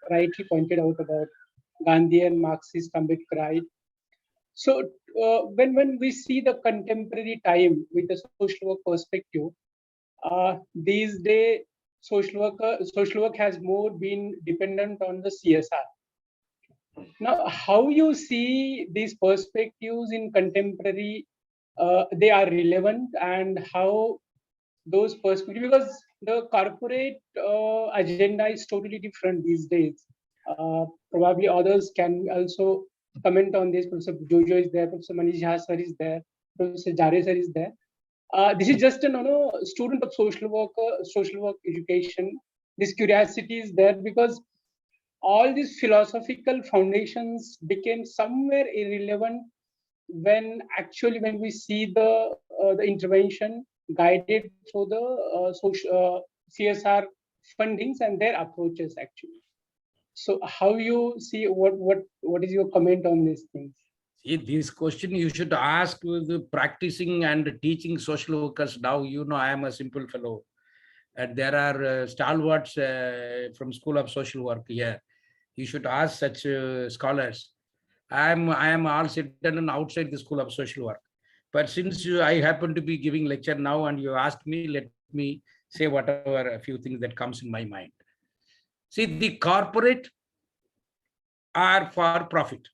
rightly pointed out about Gandhian, Marxist, Ambedkarite. So when we see the contemporary time with the social work perspective, these days social work has more been dependent on the CSR. Now, how you see these perspectives in contemporary, they are relevant, and how those perspectives, because the corporate agenda is totally different these days. Probably others can also comment on this. Professor Jojo is there, Professor Manish Jha sir is there, Professor Jare sir is there. This is just a student of social work education. This curiosity is there because all these philosophical foundations became somewhere irrelevant when we see the intervention guided through the social CSR fundings and their approaches actually. So how you see, what is your comment on these things? See, this question you should ask the practicing and teaching social workers. Now, I am a simple fellow, and there are stalwarts from School of Social Work here. You should ask such scholars. I am all sitting outside the School of Social Work. But since I happen to be giving lecture now and you asked me, let me say whatever a few things that comes in my mind. See, the corporate are for profit.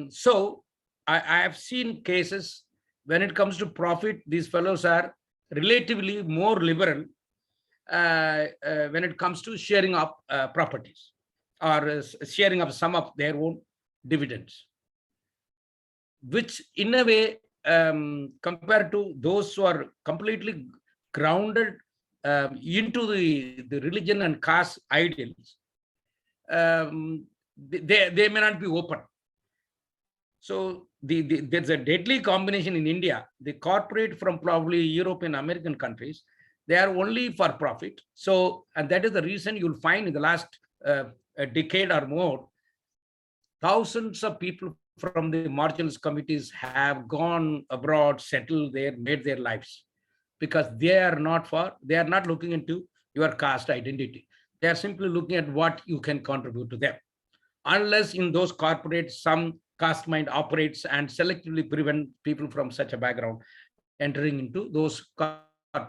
So I have seen cases when it comes to profit, these fellows are relatively more liberal when it comes to sharing up properties or sharing up some of their own dividends, which in a way, compared to those who are completely grounded into the religion and caste ideals, they may not be open. So there's a deadly combination in India. The corporate from probably European American countries, they are only for profit. So, and that is the reason you'll find in the last a decade or more, thousands of people from the marginalized communities have gone abroad, settled there, made their lives, because they are not looking into your caste identity. They are simply looking at what you can contribute to them. Unless in those corporates, some caste mind operates and selectively prevent people from such a background entering into those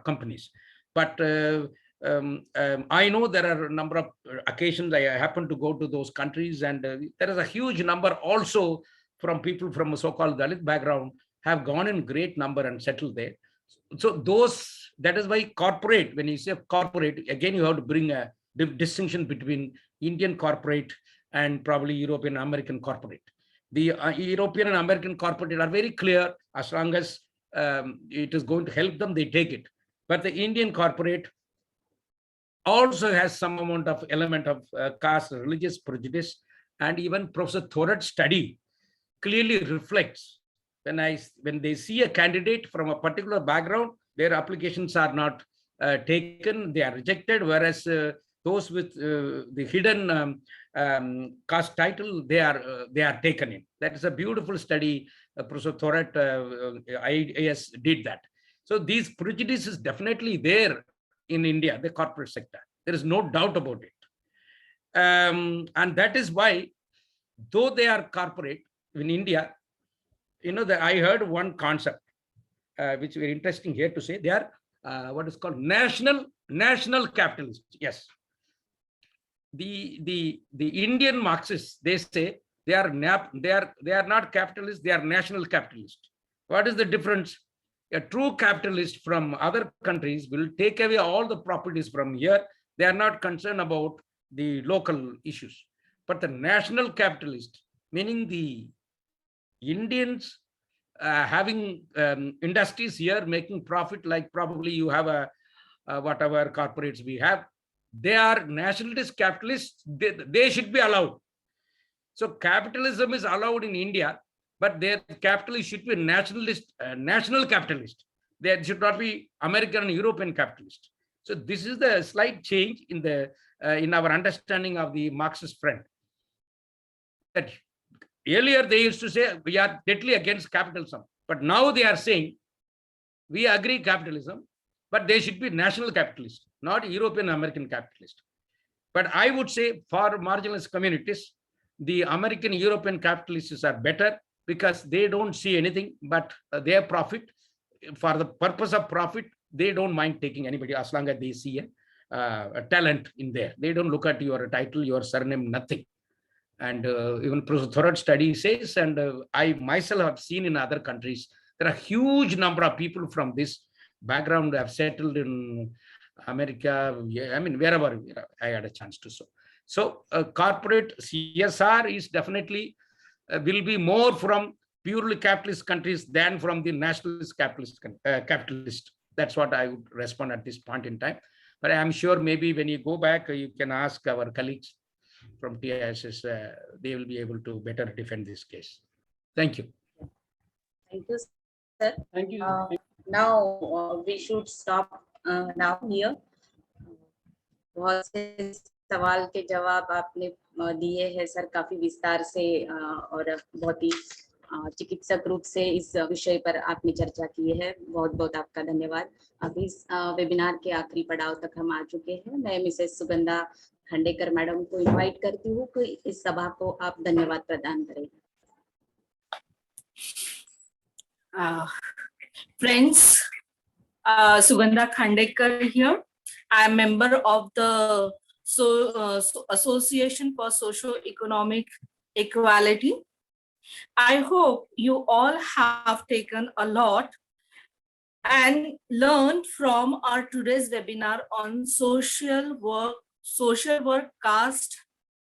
companies. But I know there are a number of occasions I happen to go to those countries, and there is a huge number also from people from a so-called Dalit background have gone in great number and settled there. So that is why corporate, when you say corporate, again, you have to bring a distinction between Indian corporate and probably European American corporate. The European and American corporate are very clear. As long as it is going to help them, they take it. But the Indian corporate also has some amount of element of caste religious prejudice, and even Professor Thorat's study clearly reflects when they see a candidate from a particular background, their applications are not taken, they are rejected, whereas those with the hidden caste title, they are taken in. That is a beautiful study. Professor Thorat IAS did that. So these prejudices definitely there in India, the corporate sector. There is no doubt about it. And that is why, though they are corporate in India, I heard one concept, which is very interesting here to say. They are what is called national capitalists. Yes. The Indian Marxists, they say they are not capitalists, they are national capitalists. What is the difference? A true capitalist from other countries will take away all the properties from here. They are not concerned about the local issues. But the national capitalist, meaning the Indians having industries here making profit, like probably you have whatever corporates we have, they are nationalist capitalists. They should be allowed. So capitalism is allowed in India, but their capitalists should be national capitalist. They should not be American and European capitalist. So this is the slight change in our understanding of the Marxist friend. That earlier they used to say we are deadly against capitalism, but now they are saying we agree capitalism, but they should be national capitalist, not European American capitalist. But I would say for marginalized communities, the American European capitalists are better because they don't see anything but their profit. For the purpose of profit, they don't mind taking anybody as long as they see a talent in there. They don't look at your title, your surname, nothing. And even Professor Thorat study says, and I myself have seen in other countries, there are huge number of people from this background have settled in America. I mean, wherever I had a chance to. So corporate CSR is definitely will be more from purely capitalist countries than from the nationalist capitalist. That's what I would respond at this point in time. But I'm sure maybe when you go back, you can ask our colleagues from TISS, they will be able to better defend this case. Thank you. Thank you, sir. Thank you. Now we should stop now here. बहुत से सवाल के जवाब आपने दिए हैं sir, काफी विस्तार से और बहुत ही चिकित्सक रूप से इस विषय पर आपने चर्चा की है। बहुत बहुत आपका धन्यवाद। अभी इस वेबिनार के आखिरी पड़ाव तक हम आ चुके हैं। मैं मिसेस सुगंधा खांडेकर मैडम को इनवाइट करती हूँ कि इस सभा को आप धन्यवाद प्रदान करें। Friends, Sugandha Khandekar here. I am member of the Association for Socio-Economic Equality. I hope you all have taken a lot and learned from our today's webinar on social work, caste,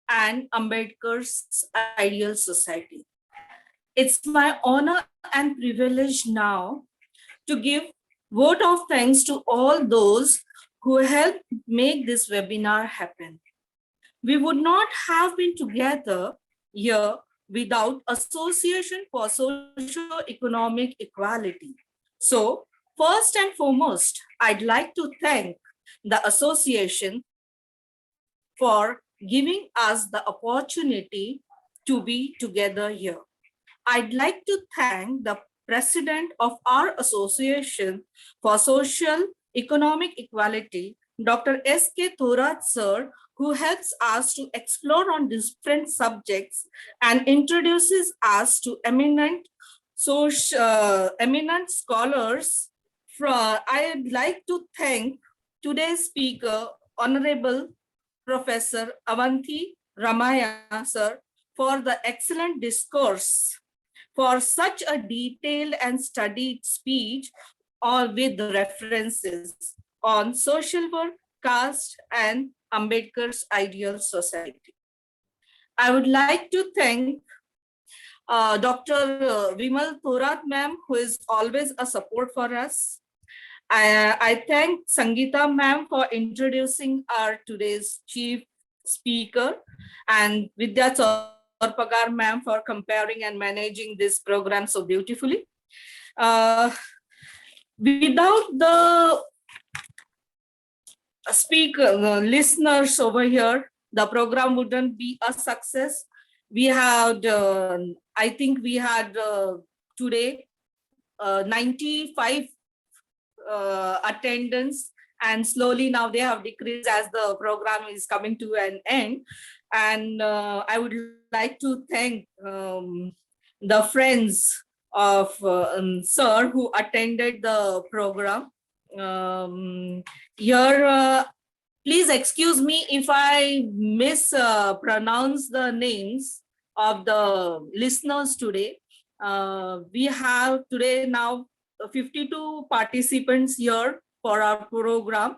and Ambedkar's ideal society. It's my honor and privilege now to give vote of thanks to all those who helped make this webinar happen. We would not have been together here without Association for Socio-Economic Equality. So, first and foremost, I'd like to thank the association for giving us the opportunity to be together here. I'd like to thank the president of our Association for Social Economic Equality, Dr. S.K. Thorat sir, who helps us to explore on different subjects and introduces us to eminent scholars. I'd like to thank today's speaker, Honorable Professor Avatthi Ramaiah sir, for the excellent discourse, for such a detailed and studied speech, all with references on social work, caste, and Ambedkar's ideal society. I would like to thank Dr. Vimal Thorat ma'am, who is always a support for us. I thank Sangeeta ma'am for introducing our today's chief speaker, and Vidya Pagar ma'am for comparing and managing this program so beautifully. Without the listeners over here, the program wouldn't be a success. We had, I think we had today 95 attendance, and slowly now they have decreased as the program is coming to an end. And I would like to thank the friends of sir who attended the program. Here, please excuse me if I mispronounce the names of the listeners today. We have today now 52 participants here for our program.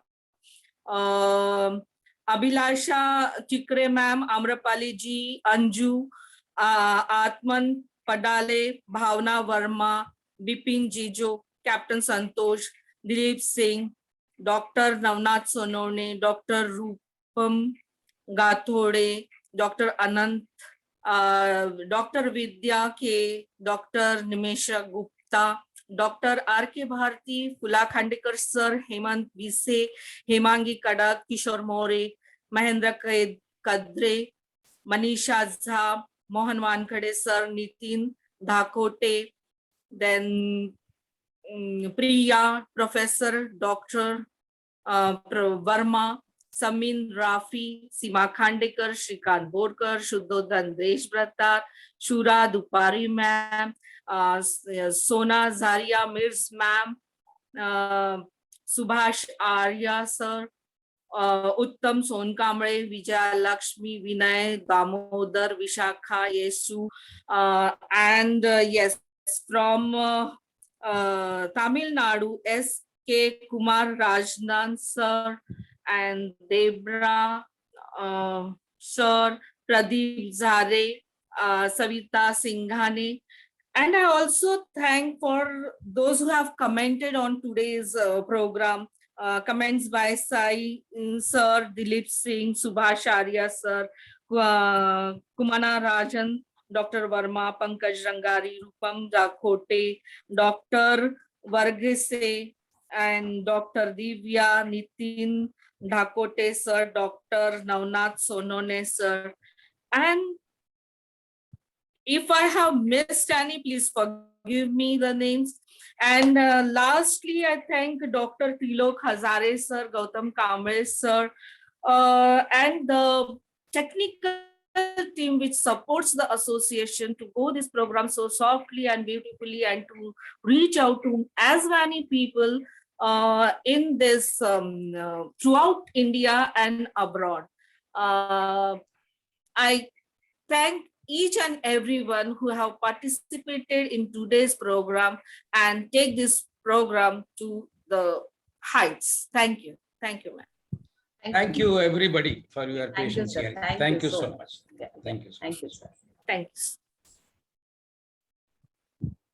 Abhilasha Chikre ma'am, Amrapali ji, Anju, Atman Padale, Bhavna Verma, Bipin Jijo, Captain Santosh, Dilip Singh, Dr. Navnath Sonone, Dr. Rupam Gathode, Dr. Anant, Dr. Vidya K, Dr. Nimesha Gupta, Dr. R.K. Bharti, Phula Khandekar sir, Hemant Bise, Hemangi Kadak, Kishore More, Mahendra Kadre, Manisha Jha, Mohan Wankhede sir, Nitin Dhakote, then Priya, Professor, Dr. Verma, Samin Rafi, Sima Khandekar, Shrikant Borkar, Shuddhodhan Deshbrata, Shura Dupari ma'am, Sona Zaria Mirs ma'am, Subhash Arya sir, Uttam Sonkamre, Vijay Lakshmi, Vinay, Damodar, Vishakha, Yesu, and yes, from Tamil Nadu, S.K. Kumar Rajnan sir, and Debra sir, Pradeep Zare, Savita Singhane. And I also thank for those who have commented on today's program. Comments by Sai sir, Dilip Singh, Subhash Arya sir, Kumana Rajan, Dr. Verma, Pankaj Rangari, Rupam Dakhote, Dr. Varghese, and Dr. Divya, Nitin Dhakote sir, Dr. Navnath Sonone sir. And if I have missed any, please forgive me the names. And lastly, I thank Dr. Trilok Hazare sir, Gautam Kamble sir, and the technical team which supports the association to go this program so softly and beautifully and to reach out to as many people in this throughout India and abroad. I thank each and everyone who have participated in today's program and take this program to the heights. Thank you. Thank you, ma'am. Thank you, everybody, for your Thank you, patience sir. here. Thank Thank you you so so much. much. Yeah, Thank you so much. Thank you, sir. Thanks.